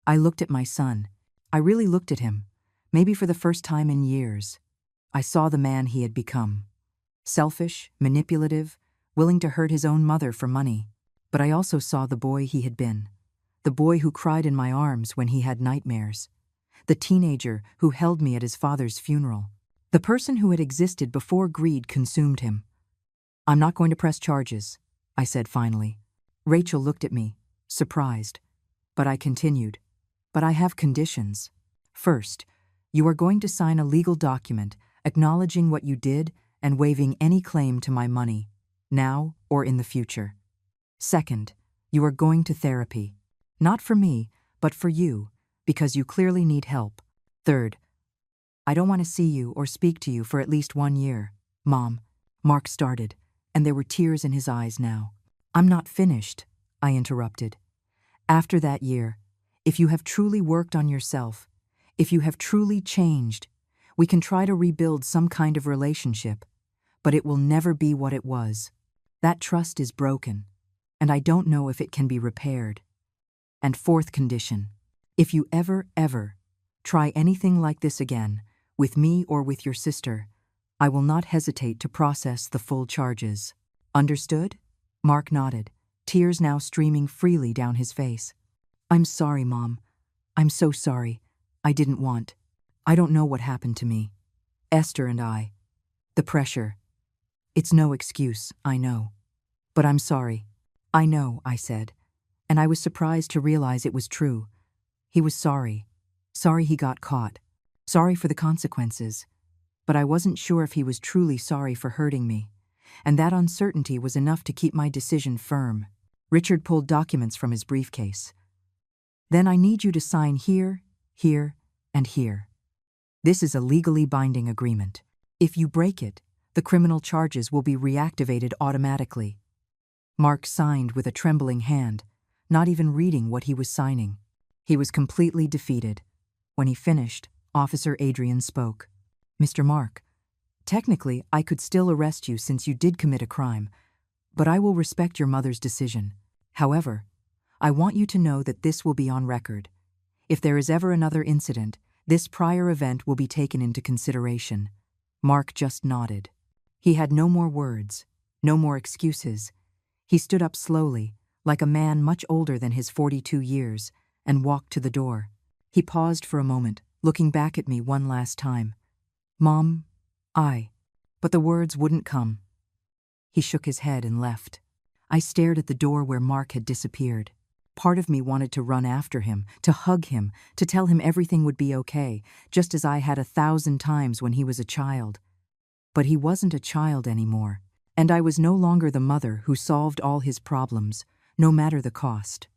I looked at my son. I really looked at him, maybe for the first time in years. I saw the man he had become. Selfish, manipulative, willing to hurt his own mother for money. But I also saw the boy he had been. The boy who cried in my arms when he had nightmares. The teenager who held me at his father's funeral. The person who had existed before greed consumed him. "I'm not going to press charges," I said finally. Rachel looked at me, surprised. But I continued. "But I have conditions. First, you are going to sign a legal document acknowledging what you did and waiving any claim to my money, now or in the future. Second, you are going to therapy. Not for me, but for you, because you clearly need help. Third, I don't want to see you or speak to you for at least 1 year. Mom," Mark started, and there were tears in his eyes now. "I'm not finished," I interrupted. "After that year, if you have truly worked on yourself, if you have truly changed, we can try to rebuild some kind of relationship, but it will never be what it was. That trust is broken, and I don't know if it can be repaired. And fourth condition, if you ever try anything like this again, with me or with your sister, I will not hesitate to process the full charges. Understood?" Mark nodded, tears now streaming freely down his face. "I'm sorry, Mom. I'm so sorry. I didn't want. I don't know what happened to me. Esther and I. The pressure. It's no excuse, I know. But I'm sorry." "I know," I said, and I was surprised to realize it was true. He was sorry. Sorry he got caught. Sorry for the consequences. But I wasn't sure if he was truly sorry for hurting me, and that uncertainty was enough to keep my decision firm. Richard pulled documents from his briefcase. "Then I need you to sign here, here, and here. This is a legally binding agreement. If you break it, the criminal charges will be reactivated automatically." Mark signed with a trembling hand, not even reading what he was signing. He was completely defeated. When he finished, Officer Adrian spoke. "Mr. Mark, technically I could still arrest you since you did commit a crime, but I will respect your mother's decision. However, I want you to know that this will be on record. If there is ever another incident, this prior event will be taken into consideration." Mark just nodded. He had no more words, no more excuses. He stood up slowly, like a man much older than his 42 years, and walked to the door. He paused for a moment, looking back at me one last time. "Mom, but the words wouldn't come. He shook his head and left. I stared at the door where Mark had disappeared. Part of me wanted to run after him, to hug him, to tell him everything would be okay, just as I had 1,000 times when he was a child. But he wasn't a child anymore, and I was no longer the mother who solved all his problems, no matter the cost.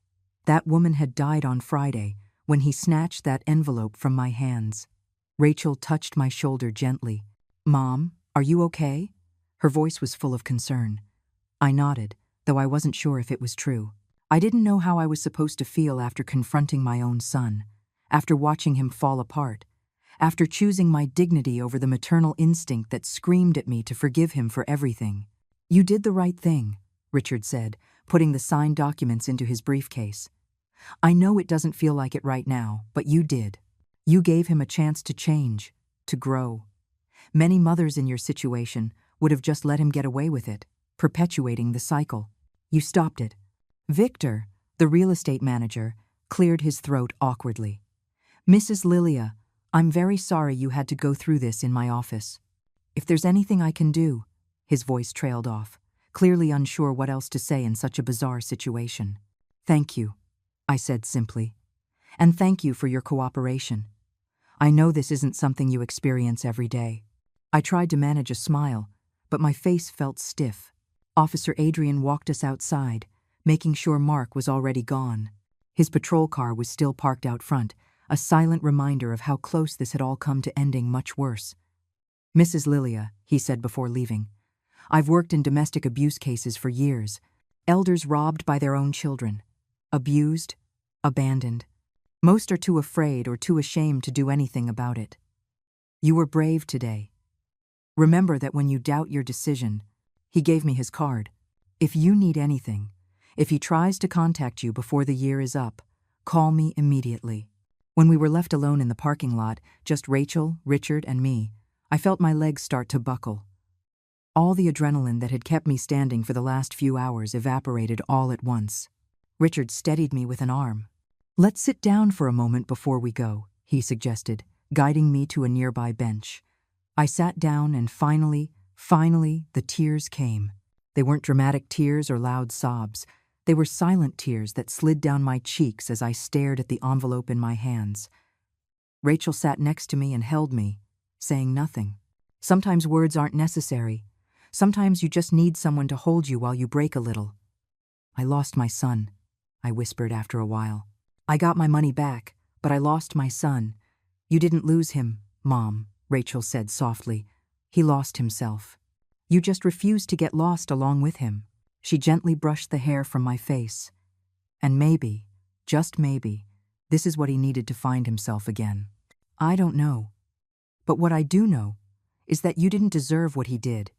That woman had died on Friday when he snatched that envelope from my hands. Rachel touched my shoulder gently. "Mom, are you okay?" Her voice was full of concern. I nodded, though I wasn't sure if it was true. I didn't know how I was supposed to feel after confronting my own son, after watching him fall apart, after choosing my dignity over the maternal instinct that screamed at me to forgive him for everything. "You did the right thing," Richard said, putting the signed documents into his briefcase. "I know it doesn't feel like it right now, but you did. You gave him a chance to change, to grow. Many mothers in your situation would have just let him get away with it, perpetuating the cycle. You stopped it." Victor, the real estate manager, cleared his throat awkwardly. "Mrs. Lilia, I'm very sorry you had to go through this in my office. If there's anything I can do," his voice trailed off, clearly unsure what else to say in such a bizarre situation. "Thank you," I said simply. "And thank you for your cooperation. I know this isn't something you experience every day." I tried to manage a smile, but my face felt stiff. Officer Adrian walked us outside, making sure Mark was already gone. His patrol car was still parked out front, a silent reminder of how close this had all come to ending much worse. "Mrs. Lilia," he said before leaving, "I've worked in domestic abuse cases for years. Elders robbed by their own children. Abused, abandoned. Most are too afraid or too ashamed to do anything about it. You were brave today. Remember that when you doubt your decision," he gave me his card, "if you need anything, if he tries to contact you before the year is up, call me immediately." When we were left alone in the parking lot, just Rachel, Richard, and me, I felt my legs start to buckle. All the adrenaline that had kept me standing for the last few hours evaporated all at once. Richard steadied me with an arm. "Let's sit down for a moment before we go," he suggested, guiding me to a nearby bench. I sat down and finally, the tears came. They weren't dramatic tears or loud sobs. They were silent tears that slid down my cheeks as I stared at the envelope in my hands. Rachel sat next to me and held me, saying nothing. Sometimes words aren't necessary. Sometimes you just need someone to hold you while you break a little. "I lost my son," I whispered after a while. "I got my money back, but I lost my son." "You didn't lose him, Mom," Rachel said softly. "He lost himself. You just refused to get lost along with him." She gently brushed the hair from my face. "And maybe, just maybe, this is what he needed to find himself again. I don't know. But what I do know is that you didn't deserve what he did,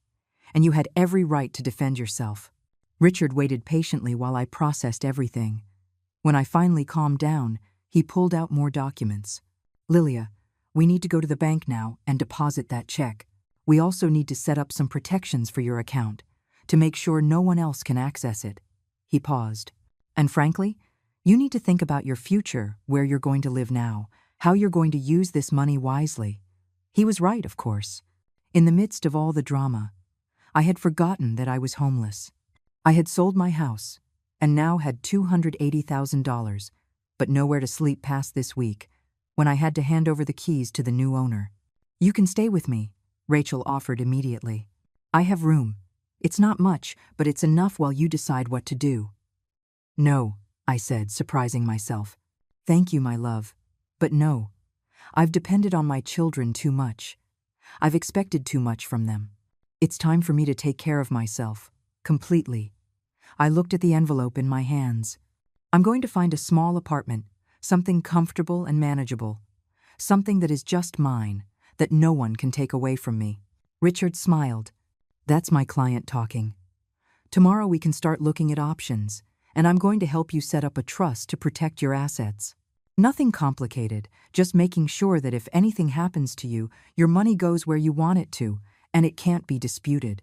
and you had every right to defend yourself." Richard waited patiently while I processed everything. When I finally calmed down, he pulled out more documents. "Lilia, we need to go to the bank now and deposit that check. We also need to set up some protections for your account to make sure no one else can access it." He paused. "And frankly, you need to think about your future, where you're going to live now, how you're going to use this money wisely." He was right, of course. In the midst of all the drama, I had forgotten that I was homeless. I had sold my house and now had $280,000, but nowhere to sleep past this week, when I had to hand over the keys to the new owner. "You can stay with me," Rachel offered immediately. "I have room. It's not much, but it's enough while you decide what to do." "No," I said, surprising myself. "Thank you, my love, but no. I've depended on my children too much. I've expected too much from them. It's time for me to take care of myself, completely." I looked at the envelope in my hands. "I'm going to find a small apartment, something comfortable and manageable, something that is just mine, that no one can take away from me." Richard smiled. "That's my client talking. Tomorrow we can start looking at options, and I'm going to help you set up a trust to protect your assets. Nothing complicated, just making sure that if anything happens to you, your money goes where you want it to, and it can't be disputed."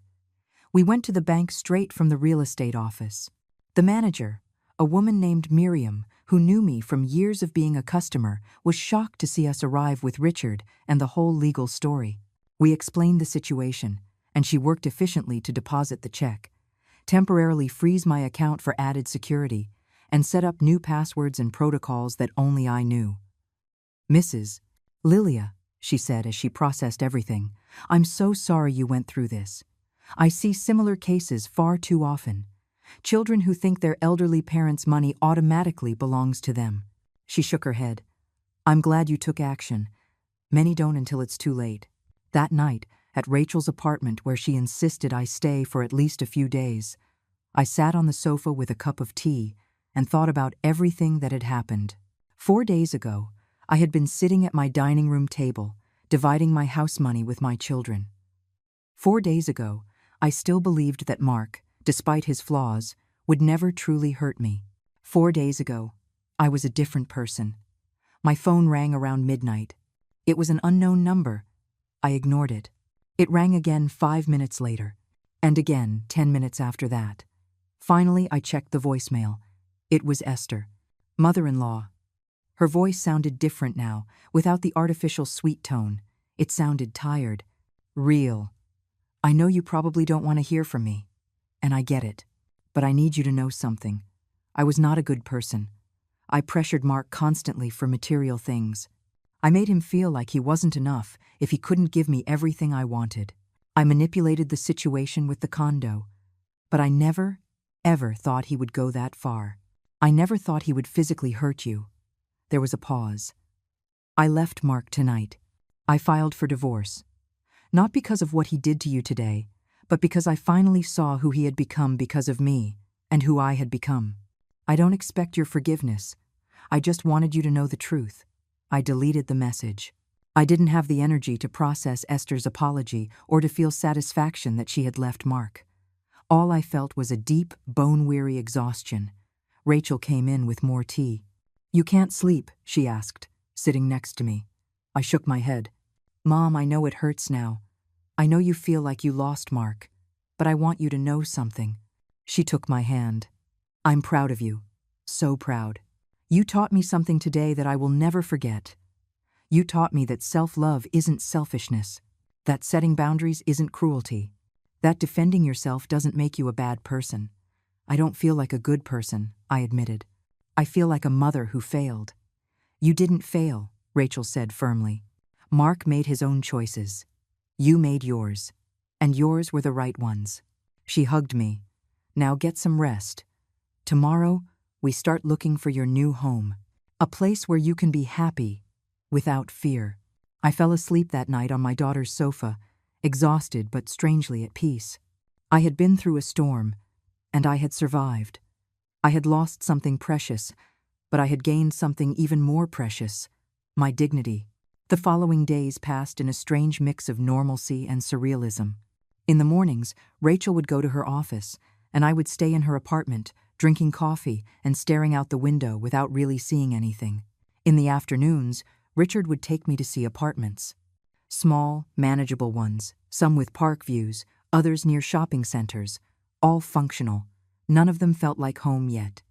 We went to the bank straight from the real estate office. The manager, a woman named Miriam, who knew me from years of being a customer, was shocked to see us arrive with Richard and the whole legal story. We explained the situation, and she worked efficiently to deposit the check, temporarily freeze my account for added security, and set up new passwords and protocols that only I knew. "Mrs. Lilia," she said as she processed everything, "I'm so sorry you went through this. I see similar cases far too often. Children who think their elderly parents' money automatically belongs to them." She shook her head. "I'm glad you took action. Many don't until it's too late." That night, at Rachel's apartment where she insisted I stay for at least a few days, I sat on the sofa with a cup of tea and thought about everything that had happened. 4 days ago, I had been sitting at my dining room table, dividing my house money with my children. 4 days ago, I still believed that Mark, despite his flaws, would never truly hurt me. 4 days ago, I was a different person. My phone rang around midnight. It was an unknown number. I ignored it. It rang again 5 minutes later, and again 10 minutes after that. Finally, I checked the voicemail. It was Esther, mother-in-law. Her voice sounded different now, without the artificial sweet tone. It sounded tired, real. I know you probably don't want to hear from me, and I get it, but I need you to know something. I was not a good person. I pressured Mark constantly for material things. I made him feel like he wasn't enough if he couldn't give me everything I wanted. I manipulated the situation with the condo, but I never, ever thought he would go that far. I never thought he would physically hurt you. There was a pause. I left Mark tonight. I filed for divorce. Not because of what he did to you today, but because I finally saw who he had become because of me, and who I had become. I don't expect your forgiveness. I just wanted you to know the truth. I deleted the message. I didn't have the energy to process Esther's apology or to feel satisfaction that she had left Mark. All I felt was a deep, bone-weary exhaustion. Rachel came in with more tea. "You can't sleep?" she asked, sitting next to me. I shook my head. "Mom, I know it hurts now. I know you feel like you lost Mark, but I want you to know something." She took my hand. "I'm proud of you. So proud. You taught me something today that I will never forget. You taught me that self-love isn't selfishness, that setting boundaries isn't cruelty, that defending yourself doesn't make you a bad person. I don't feel like a good person," I admitted. "I feel like a mother who failed." "You didn't fail," Rachel said firmly. "Mark made his own choices. You made yours, and yours were the right ones." She hugged me. "Now get some rest. Tomorrow, we start looking for your new home, a place where you can be happy, without fear." I fell asleep that night on my daughter's sofa, exhausted but strangely at peace. I had been through a storm, and I had survived. I had lost something precious, but I had gained something even more precious, my dignity. The following days passed in a strange mix of normalcy and surrealism. In the mornings, Rachel would go to her office, and I would stay in her apartment, drinking coffee and staring out the window without really seeing anything. In the afternoons, Richard would take me to see apartments. Small, manageable ones, some with park views, others near shopping centers, all functional. None of them felt like home yet.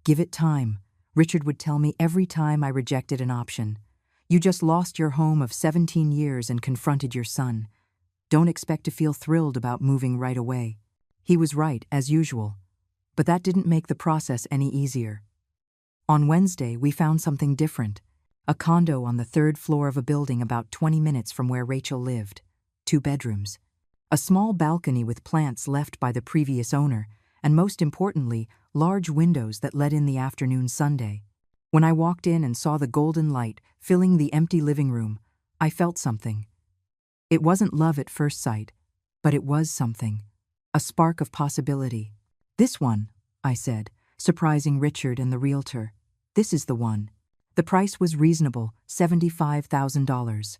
"Give it time," Richard would tell me every time I rejected an option. "You just lost your home of 17 years and confronted your son. Don't expect to feel thrilled about moving right away." He was right, as usual. But that didn't make the process any easier. On Wednesday, we found something different. A condo on the 3rd floor of a building about 20 minutes from where Rachel lived. 2 bedrooms. A small balcony with plants left by the previous owner, and most importantly, large windows that let in the afternoon Sunday. When I walked in and saw the golden light filling the empty living room, I felt something. It wasn't love at first sight, but it was something. A spark of possibility. "This one," I said, surprising Richard and the realtor. "This is the one." The price was reasonable, $75,000.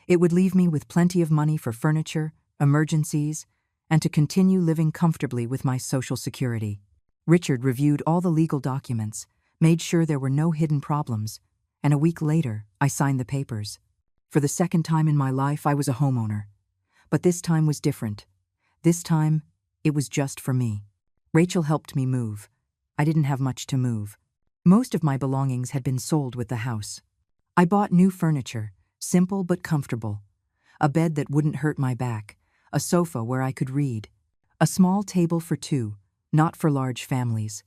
It would leave me with plenty of money for furniture, emergencies, and to continue living comfortably with my Social Security. Richard reviewed all the legal documents, made sure there were no hidden problems, and a week later, I signed the papers. For the second time in my life, I was a homeowner. But this time was different. This time, it was just for me. Rachel helped me move. I didn't have much to move. Most of my belongings had been sold with the house. I bought new furniture, simple but comfortable. A bed that wouldn't hurt my back, a sofa where I could read, a small table for 2, not for large families.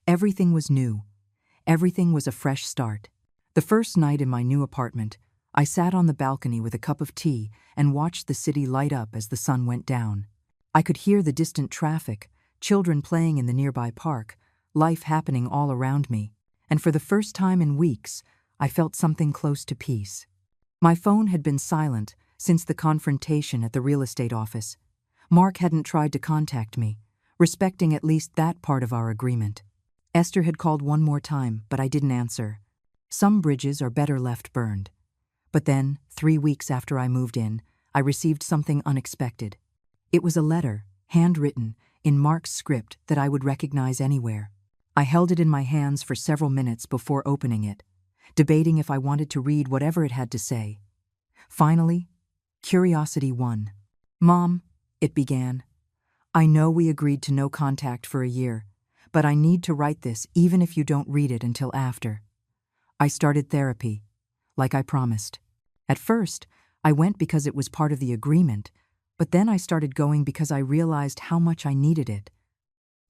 Everything was new. Everything was a fresh start. The first night in my new apartment, I sat on the balcony with a cup of tea and watched the city light up as the sun went down. I could hear the distant traffic, children playing in the nearby park, life happening all around me, and for the first time in weeks, I felt something close to peace. My phone had been silent since the confrontation at the real estate office. Mark hadn't tried to contact me, respecting at least that part of our agreement. Esther had called one more time, but I didn't answer. Some bridges are better left burned. But then, 3 weeks after I moved in, I received something unexpected. It was a letter, handwritten, in Mark's script that I would recognize anywhere. I held it in my hands for several minutes before opening it, debating if I wanted to read whatever it had to say. Finally, curiosity won. "Mom," it began, "I know we agreed to no contact for a year, but I need to write this even if you don't read it until after. I started therapy, like I promised. At first, I went because it was part of the agreement, but then I started going because I realized how much I needed it.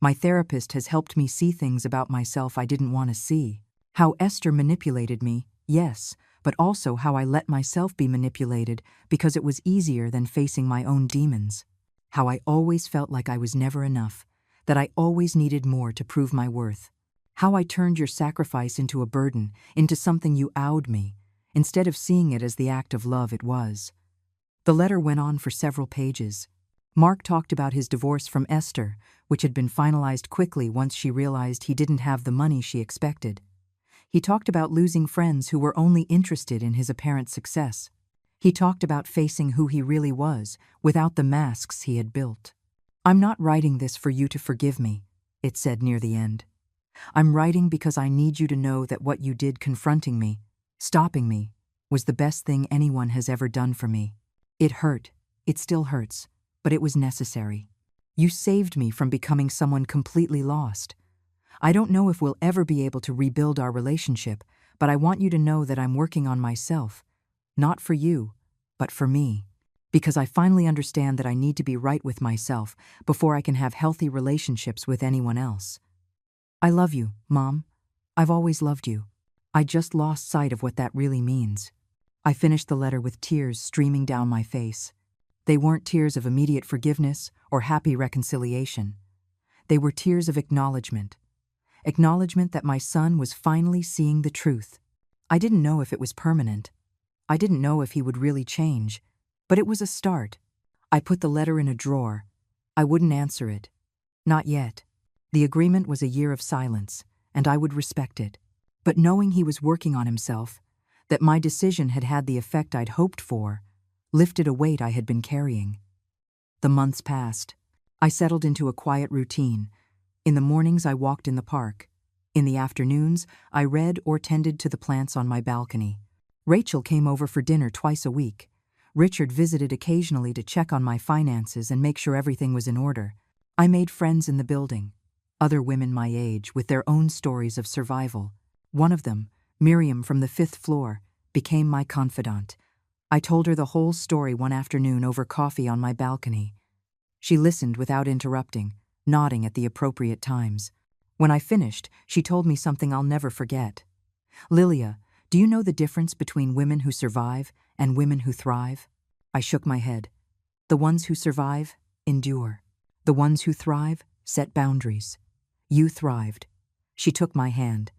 My therapist has helped me see things about myself I didn't want to see. How Esther manipulated me, yes, but also how I let myself be manipulated because it was easier than facing my own demons. How I always felt like I was never enough, that I always needed more to prove my worth. How I turned your sacrifice into a burden, into something you owed me, instead of seeing it as the act of love it was." The letter went on for several pages. Mark talked about his divorce from Esther, which had been finalized quickly once she realized he didn't have the money she expected. He talked about losing friends who were only interested in his apparent success. He talked about facing who he really was, without the masks he had built. "I'm not writing this for you to forgive me," it said near the end. "I'm writing because I need you to know that what you did confronting me, stopping me, was the best thing anyone has ever done for me. It hurt, it still hurts, but it was necessary. You saved me from becoming someone completely lost. I don't know if we'll ever be able to rebuild our relationship, but I want you to know that I'm working on myself, not for you, but for me, because I finally understand that I need to be right with myself before I can have healthy relationships with anyone else. I love you, Mom. I've always loved you. I just lost sight of what that really means." I finished the letter with tears streaming down my face. They weren't tears of immediate forgiveness or happy reconciliation. They were tears of acknowledgement. Acknowledgement that my son was finally seeing the truth. I didn't know if it was permanent. I didn't know if he would really change, but it was a start. I put the letter in a drawer. I wouldn't answer it. Not yet. The agreement was a year of silence, and I would respect it. But knowing he was working on himself, that my decision had had the effect I'd hoped for, lifted a weight I had been carrying. The months passed. I settled into a quiet routine. In the mornings I walked in the park. In the afternoons, I read or tended to the plants on my balcony. Rachel came over for dinner twice a week. Richard visited occasionally to check on my finances and make sure everything was in order. I made friends in the building. Other women my age with their own stories of survival. One of them, Miriam from the 5th floor, became my confidant. I told her the whole story one afternoon over coffee on my balcony. She listened without interrupting, nodding at the appropriate times. When I finished, she told me something I'll never forget. "Lilia, do you know the difference between women who survive and women who thrive?" I shook my head. "The ones who survive endure. The ones who thrive set boundaries. You thrived." She took my hand.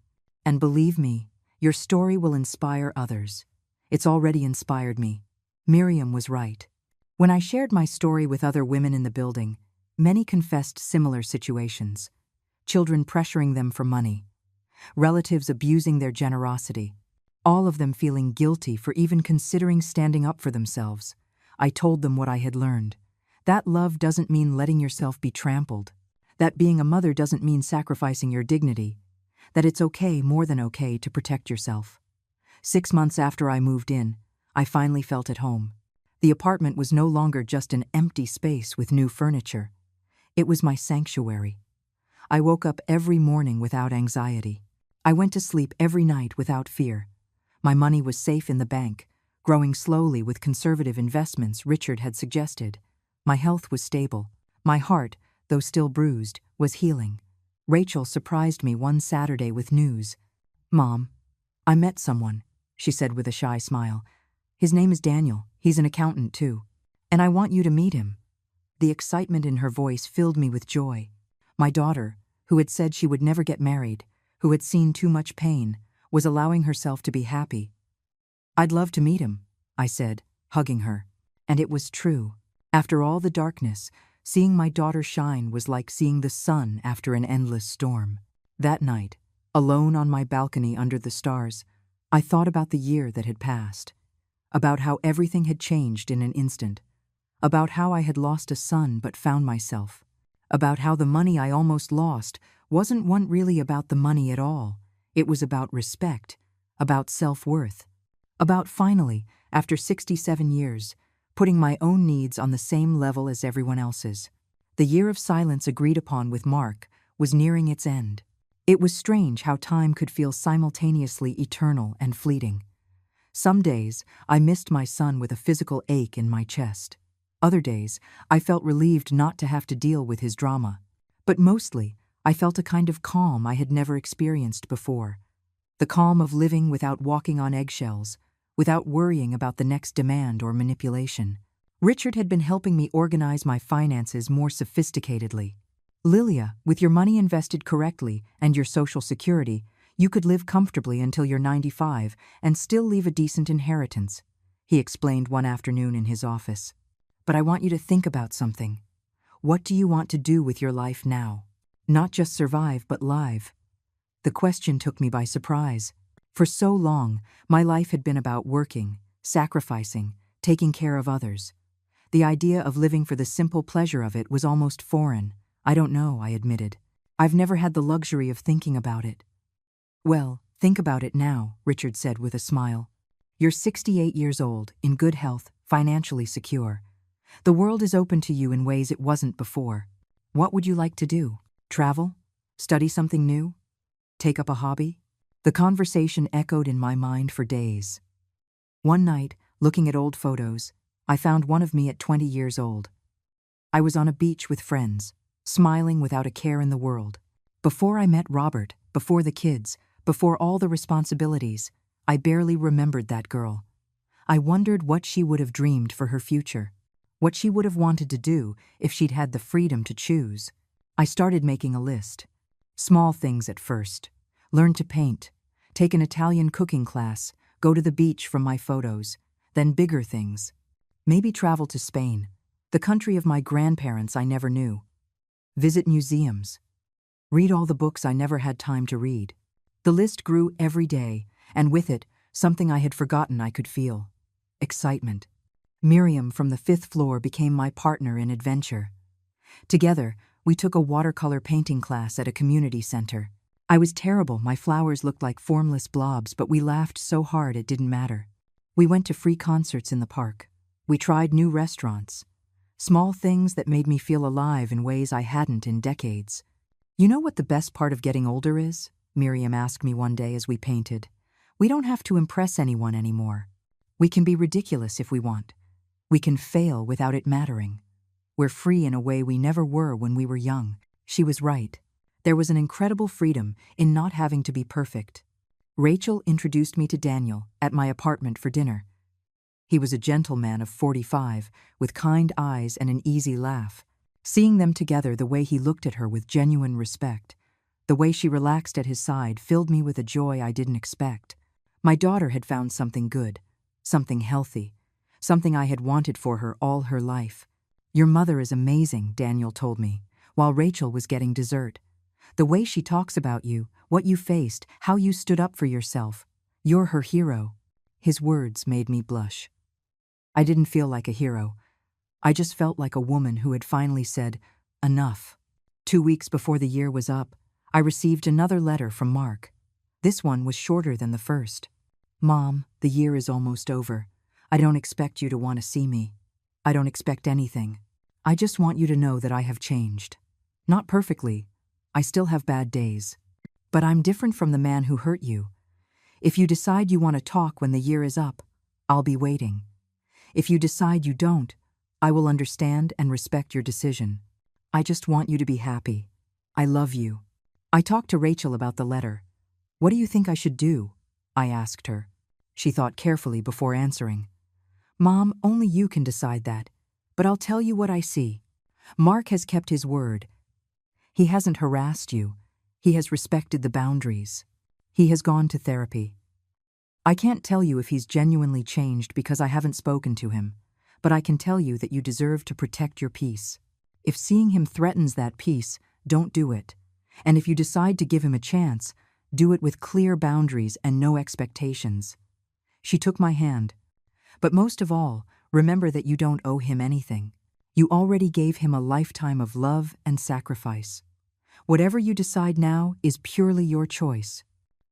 "And believe me, your story will inspire others. It's already inspired me." Miriam was right. When I shared my story with other women in the building, many confessed similar situations. Children pressuring them for money. Relatives abusing their generosity. All of them feeling guilty for even considering standing up for themselves. I told them what I had learned. That love doesn't mean letting yourself be trampled. That being a mother doesn't mean sacrificing your dignity. That it's okay, more than okay, to protect yourself. 6 months after I moved in, I finally felt at home. The apartment was no longer just an empty space with new furniture. It was my sanctuary. I woke up every morning without anxiety. I went to sleep every night without fear. My money was safe in the bank, growing slowly with conservative investments Richard had suggested. My health was stable. My heart, though still bruised, was healing. Rachel surprised me one Saturday with news. "Mom, I met someone," she said with a shy smile. "His name is Daniel. He's an accountant too. And I want you to meet him." The excitement in her voice filled me with joy. My daughter, who had said she would never get married, who had seen too much pain, was allowing herself to be happy. "I'd love to meet him," I said, hugging her. And it was true. After all the darkness, seeing my daughter shine was like seeing the sun after an endless storm. That night, alone on my balcony under the stars, I thought about the year that had passed. about how everything had changed in an instant, about how I had lost a son but found myself, about how the money I almost lost wasn't really about the money at all. It was about respect, about self-worth, about finally, after 67 years, putting my own needs on the same level as everyone else's. The year of silence agreed upon with Mark was nearing its end. It was strange how time could feel simultaneously eternal and fleeting. Some days, I missed my son with a physical ache in my chest. Other days, I felt relieved not to have to deal with his drama. But mostly, I felt a kind of calm I had never experienced before. The calm of living without walking on eggshells, without worrying about the next demand or manipulation. Richard had been helping me organize my finances more sophisticatedly. Lilia, with your money invested correctly and your social security, you could live comfortably until you're 95 and still leave a decent inheritance, he explained one afternoon in his office. But I want you to think about something. What do you want to do with your life now? Not just survive, but live. The question took me by surprise. For so long, my life had been about working, sacrificing, taking care of others. The idea of living for the simple pleasure of it was almost foreign. I don't know, I admitted. I've never had the luxury of thinking about it. Well, think about it now, Richard said with a smile. You're 68 years old, in good health, financially secure. The world is open to you in ways it wasn't before. What would you like to do? Travel? Study something new? Take up a hobby? The conversation echoed in my mind for days. One night, looking at old photos, I found one of me at 20 years old. I was on a beach with friends, smiling without a care in the world. Before I met Robert, before the kids, before all the responsibilities, I barely remembered that girl. I wondered what she would have dreamed for her future, what she would have wanted to do if she'd had the freedom to choose. I started making a list. Small things at first. Learn to paint, take an Italian cooking class, go to the beach from my photos, then bigger things. Maybe travel to Spain, the country of my grandparents I never knew. Visit museums. Read all the books I never had time to read. The list grew every day, and with it, something I had forgotten I could feel. Excitement. Miriam from the 5th floor became my partner in adventure. Together, we took a watercolor painting class at a community center. I was terrible, my flowers looked like formless blobs, but we laughed so hard it didn't matter. We went to free concerts in the park. We tried new restaurants. Small things that made me feel alive in ways I hadn't in decades. You know what the best part of getting older is? Miriam asked me one day as we painted. We don't have to impress anyone anymore. We can be ridiculous if we want. We can fail without it mattering. We're free in a way we never were when we were young. She was right. There was an incredible freedom in not having to be perfect. Rachel introduced me to Daniel at my apartment for dinner. He was a gentleman of 45, with kind eyes and an easy laugh. Seeing them together, the way he looked at her with genuine respect, the way she relaxed at his side, filled me with a joy I didn't expect. My daughter had found something good, something healthy, something I had wanted for her all her life. Your mother is amazing, Daniel told me, while Rachel was getting dessert. The way she talks about you, what you faced, how you stood up for yourself. You're her hero. His words made me blush. I didn't feel like a hero. I just felt like a woman who had finally said, enough. 2 weeks before the year was up, I received another letter from Mark. This one was shorter than the first. Mom, the year is almost over. I don't expect you to want to see me. I don't expect anything. I just want you to know that I have changed. Not perfectly. I still have bad days. But I'm different from the man who hurt you. If you decide you want to talk when the year is up, I'll be waiting. If you decide you don't, I will understand and respect your decision. I just want you to be happy. I love you. I talked to Rachel about the letter. What do you think I should do? I asked her. She thought carefully before answering. Mom, only you can decide that. But I'll tell you what I see. Mark has kept his word. He hasn't harassed you. He has respected the boundaries. He has gone to therapy. I can't tell you if he's genuinely changed because I haven't spoken to him, but I can tell you that you deserve to protect your peace. If seeing him threatens that peace, don't do it. And if you decide to give him a chance, do it with clear boundaries and no expectations. She took my hand. But most of all, remember that you don't owe him anything. You already gave him a lifetime of love and sacrifice. Whatever you decide now is purely your choice.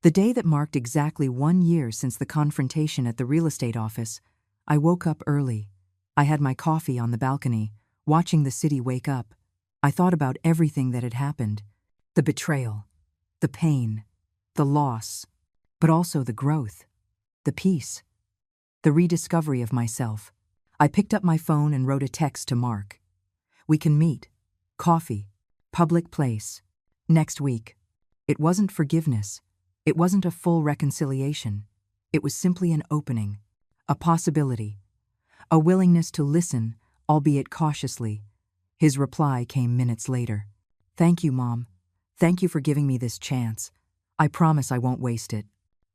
The day that marked exactly 1 year since the confrontation at the real estate office, I woke up early. I had my coffee on the balcony, watching the city wake up. I thought about everything that had happened. The betrayal, the pain, the loss, but also the growth, the peace, the rediscovery of myself. I picked up my phone and wrote a text to Mark. We can meet. Coffee. Public place. Next week. It wasn't forgiveness. It wasn't a full reconciliation. It was simply an opening, a possibility, a willingness to listen, albeit cautiously. His reply came minutes later. Thank you, Mom. Thank you for giving me this chance. I promise I won't waste it.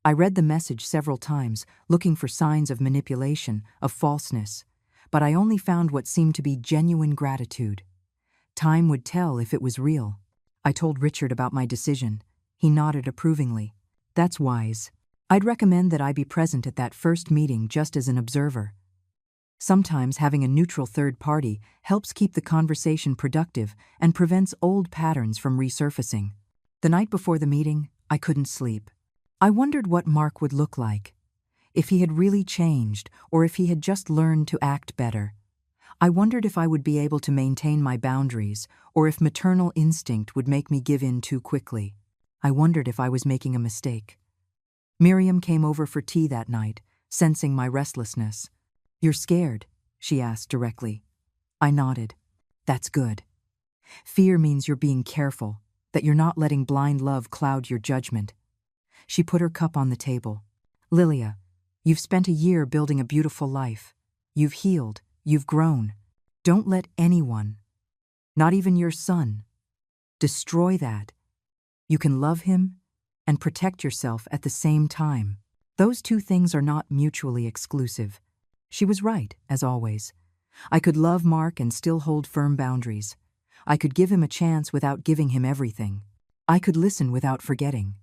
I read the message several times, looking for signs of manipulation, of falseness, but I only found what seemed to be genuine gratitude. Time would tell if it was real. I told Richard about my decision. He nodded approvingly. That's wise. I'd recommend that I be present at that first meeting just as an observer. Sometimes having a neutral third party helps keep the conversation productive and prevents old patterns from resurfacing. The night before the meeting, I couldn't sleep. I wondered what Mark would look like, if he had really changed or if he had just learned to act better. I wondered if I would be able to maintain my boundaries or if maternal instinct would make me give in too quickly. I wondered if I was making a mistake. Miriam came over for tea that night, sensing my restlessness. You're scared? She asked directly. I nodded. That's good. Fear means you're being careful, that you're not letting blind love cloud your judgment. She put her cup on the table. Lilia, you've spent a year building a beautiful life. You've healed. You've grown. Don't let anyone, not even your son, destroy that. You can love him and protect yourself at the same time. Those two things are not mutually exclusive. She was right, as always. I could love Mark and still hold firm boundaries. I could give him a chance without giving him everything. I could listen without forgetting.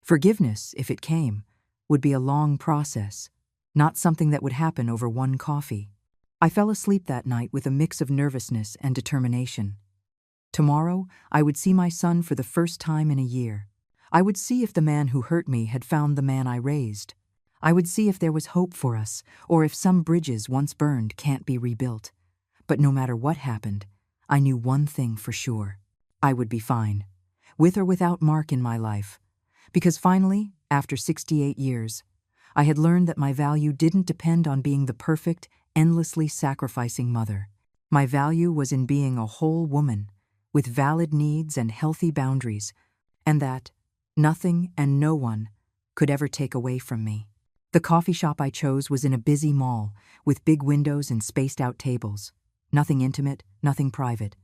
Forgiveness, if it came, would be a long process, not something that would happen over one coffee. I fell asleep that night with a mix of nervousness and determination. Tomorrow, I would see my son for the first time in a year. I would see if the man who hurt me had found the man I raised. I would see if there was hope for us, or if some bridges once burned can't be rebuilt. But no matter what happened, I knew one thing for sure. I would be fine, with or without Mark in my life. Because finally, after 68 years, I had learned that my value didn't depend on being the perfect, endlessly sacrificing mother. My value was in being a whole woman, with valid needs and healthy boundaries, and that nothing and no one could ever take away from me. The coffee shop I chose was in a busy mall, with big windows and spaced-out tables. Nothing intimate, nothing private.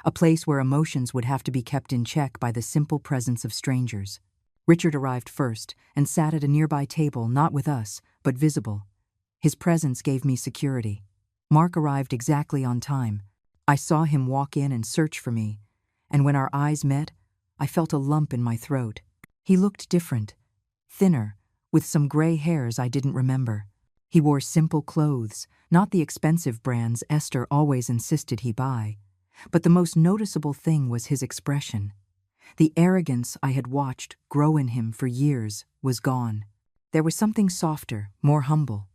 A place where emotions would have to be kept in check by the simple presence of strangers. Richard arrived first and sat at a nearby table, not with us, but visible. His presence gave me security. Mark arrived exactly on time. I saw him walk in and search for me, and when our eyes met, I felt a lump in my throat. He looked different, thinner, with some gray hairs I didn't remember. He wore simple clothes, not the expensive brands Esther always insisted he buy. But the most noticeable thing was his expression. The arrogance I had watched grow in him for years was gone. There was something softer, more humble.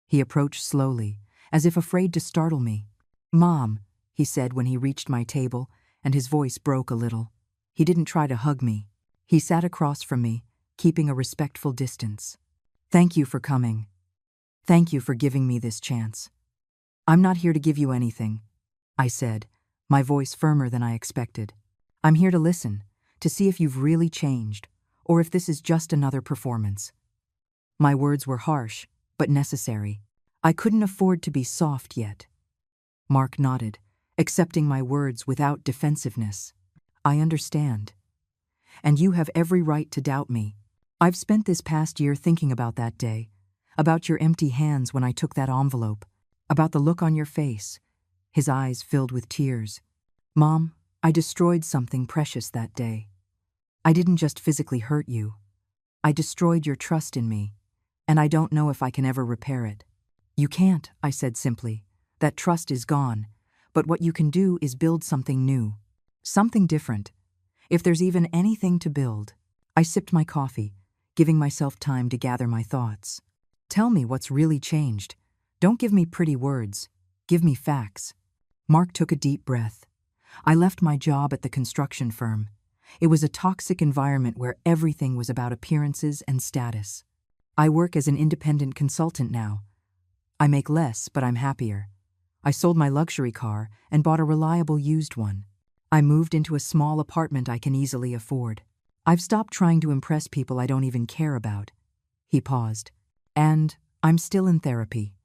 He approached slowly, as if afraid to startle me. "Mom," he said when he reached my table, and his voice broke a little. He didn't try to hug me. He sat across from me, keeping a respectful distance. "Thank you for coming. Thank you for giving me this chance. I'm not here to give you anything," I said, my voice firmer than I expected. "I'm here to listen, to see if you've really changed, or if this is just another performance." My words were harsh, but necessary. I couldn't afford to be soft yet. Mark nodded, accepting my words without defensiveness. "I understand. And you have every right to doubt me. I've spent this past year thinking about that day, about your empty hands when I took that envelope, about the look on your face." His eyes filled with tears. "Mom, I destroyed something precious that day. I didn't just physically hurt you. I destroyed your trust in me, and I don't know if I can ever repair it." You can't, I said simply. That trust is gone. But what you can do is build something new. Something different. If there's even anything to build. I sipped my coffee, giving myself time to gather my thoughts. Tell me what's really changed. Don't give me pretty words. Give me facts. Mark took a deep breath. I left my job at the construction firm. It was a toxic environment where everything was about appearances and status. I work as an independent consultant now. I make less, but I'm happier. I sold my luxury car and bought a reliable used one. I moved into a small apartment I can easily afford. I've stopped trying to impress people I don't even care about. He paused. And I'm still in therapy.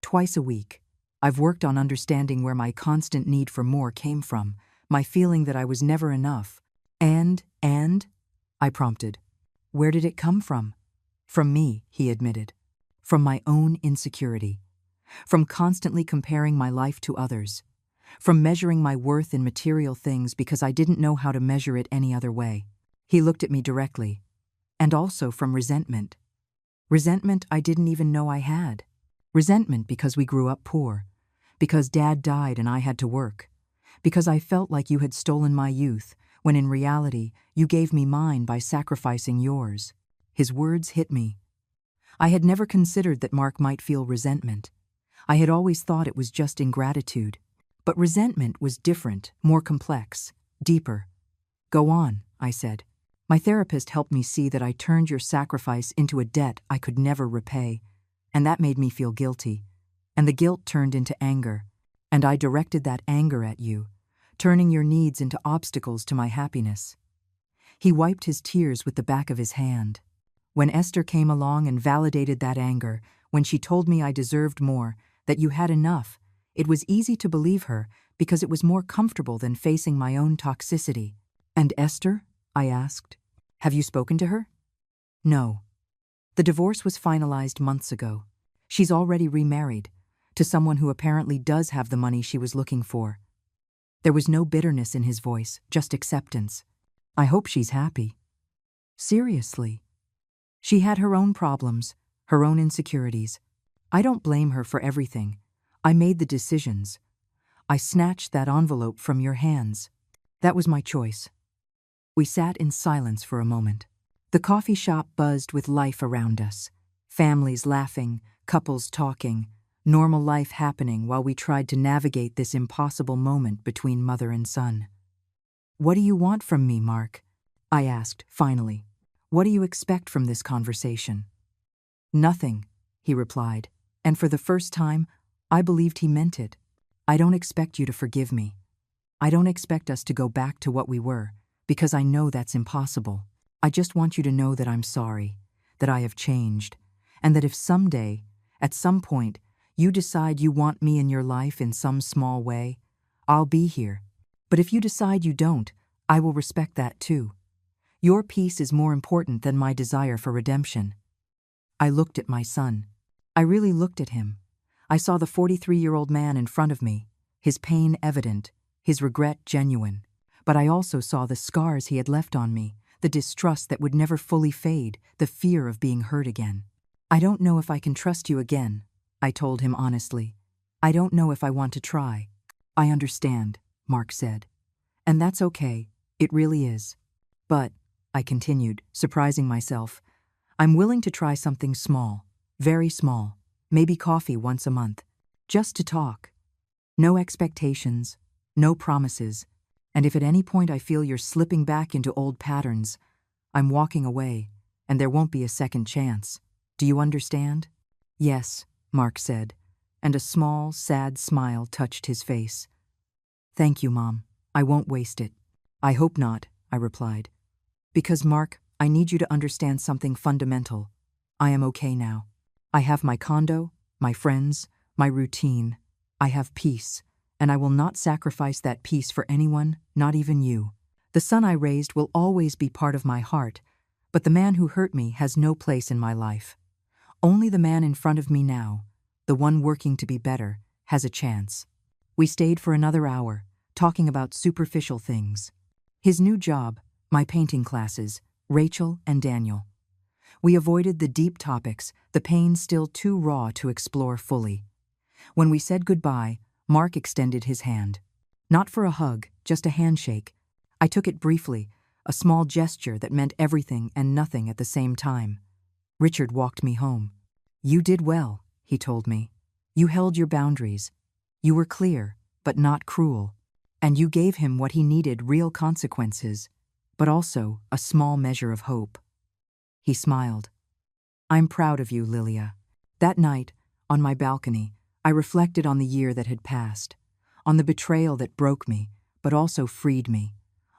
Twice a week. I've worked on understanding where my constant need for more came from, my feeling that I was never enough. And, I prompted. Where did it come from? From me, he admitted. From my own insecurity. From constantly comparing my life to others. From measuring my worth in material things because I didn't know how to measure it any other way. He looked at me directly. And also from resentment. Resentment I didn't even know I had. Resentment because we grew up poor. Because Dad died and I had to work. Because I felt like you had stolen my youth, when in reality you gave me mine by sacrificing yours. His words hit me. I had never considered that Mark might feel resentment. I had always thought it was just ingratitude. But resentment was different, more complex, deeper. Go on, I said. My therapist helped me see that I turned your sacrifice into a debt I could never repay, and that made me feel guilty. And the guilt turned into anger, and I directed that anger at you, turning your needs into obstacles to my happiness. He wiped his tears with the back of his hand. When Esther came along and validated that anger, when she told me I deserved more, that you had enough, it was easy to believe her because it was more comfortable than facing my own toxicity. And Esther? I asked. Have you spoken to her? No. The divorce was finalized months ago. She's already remarried, to someone who apparently does have the money she was looking for. There was no bitterness in his voice, just acceptance. I hope she's happy. Seriously. She had her own problems, her own insecurities. I don't blame her for everything. I made the decisions. I snatched that envelope from your hands. That was my choice. We sat in silence for a moment. The coffee shop buzzed with life around us. Families laughing, couples talking, normal life happening while we tried to navigate this impossible moment between mother and son. What do you want from me, Mark? I asked, finally. What do you expect from this conversation? Nothing, he replied, and for the first time, I believed he meant it. I don't expect you to forgive me. I don't expect us to go back to what we were, because I know that's impossible. I just want you to know that I'm sorry, that I have changed, and that if someday, at some point, you decide you want me in your life in some small way, I'll be here. But if you decide you don't, I will respect that too. Your peace is more important than my desire for redemption. I looked at my son. I really looked at him. I saw the 43-year-old man in front of me, his pain evident, his regret genuine. But I also saw the scars he had left on me, the distrust that would never fully fade, the fear of being hurt again. I don't know if I can trust you again, I told him honestly. I don't know if I want to try. I understand, Mark said. And that's okay, it really is. But, I continued, surprising myself, I'm willing to try something small, very small, maybe coffee once a month, just to talk. No expectations, no promises, and if at any point I feel you're slipping back into old patterns, I'm walking away, and there won't be a second chance. Do you understand? Yes, Mark said, and a small, sad smile touched his face. Thank you, Mom. I won't waste it. I hope not, I replied. Because, Mark, I need you to understand something fundamental. I am okay now. I have my condo, my friends, my routine. I have peace, and I will not sacrifice that peace for anyone, not even you. The son I raised will always be part of my heart, but the man who hurt me has no place in my life. Only the man in front of me now, the one working to be better, has a chance. We stayed for another hour, talking about superficial things. His new job, my painting classes, Rachel and Daniel. We avoided the deep topics, the pain still too raw to explore fully. When we said goodbye, Mark extended his hand. Not for a hug, just a handshake. I took it briefly, a small gesture that meant everything and nothing at the same time. Richard walked me home. "You did well," he told me. "You held your boundaries. You were clear, but not cruel. And you gave him what he needed, real consequences, but also a small measure of hope." He smiled. "I'm proud of you, Lilia." That night, on my balcony, I reflected on the year that had passed, on the betrayal that broke me, but also freed me,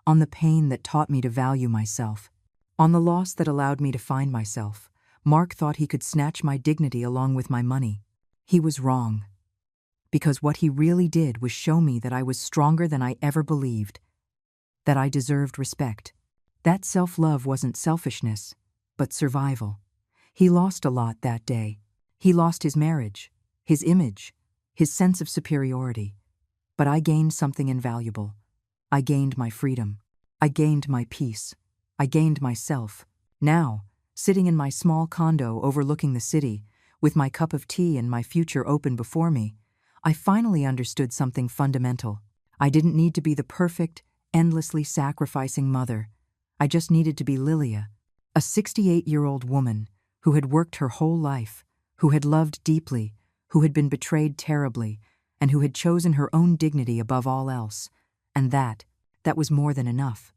on the pain that taught me to value myself, on the loss that allowed me to find myself. Mark thought he could snatch my dignity along with my money. He was wrong. Because what he really did was show me that I was stronger than I ever believed, that I deserved respect. That self-love wasn't selfishness, but survival. He lost a lot that day. He lost his marriage, his image, his sense of superiority. But I gained something invaluable. I gained my freedom. I gained my peace. I gained myself. Now, sitting in my small condo overlooking the city, with my cup of tea and my future open before me, I finally understood something fundamental. I didn't need to be the perfect, endlessly sacrificing mother. I just needed to be Lilia, a 68-year-old woman who had worked her whole life, who had loved deeply, who had been betrayed terribly, and who had chosen her own dignity above all else. And that was more than enough.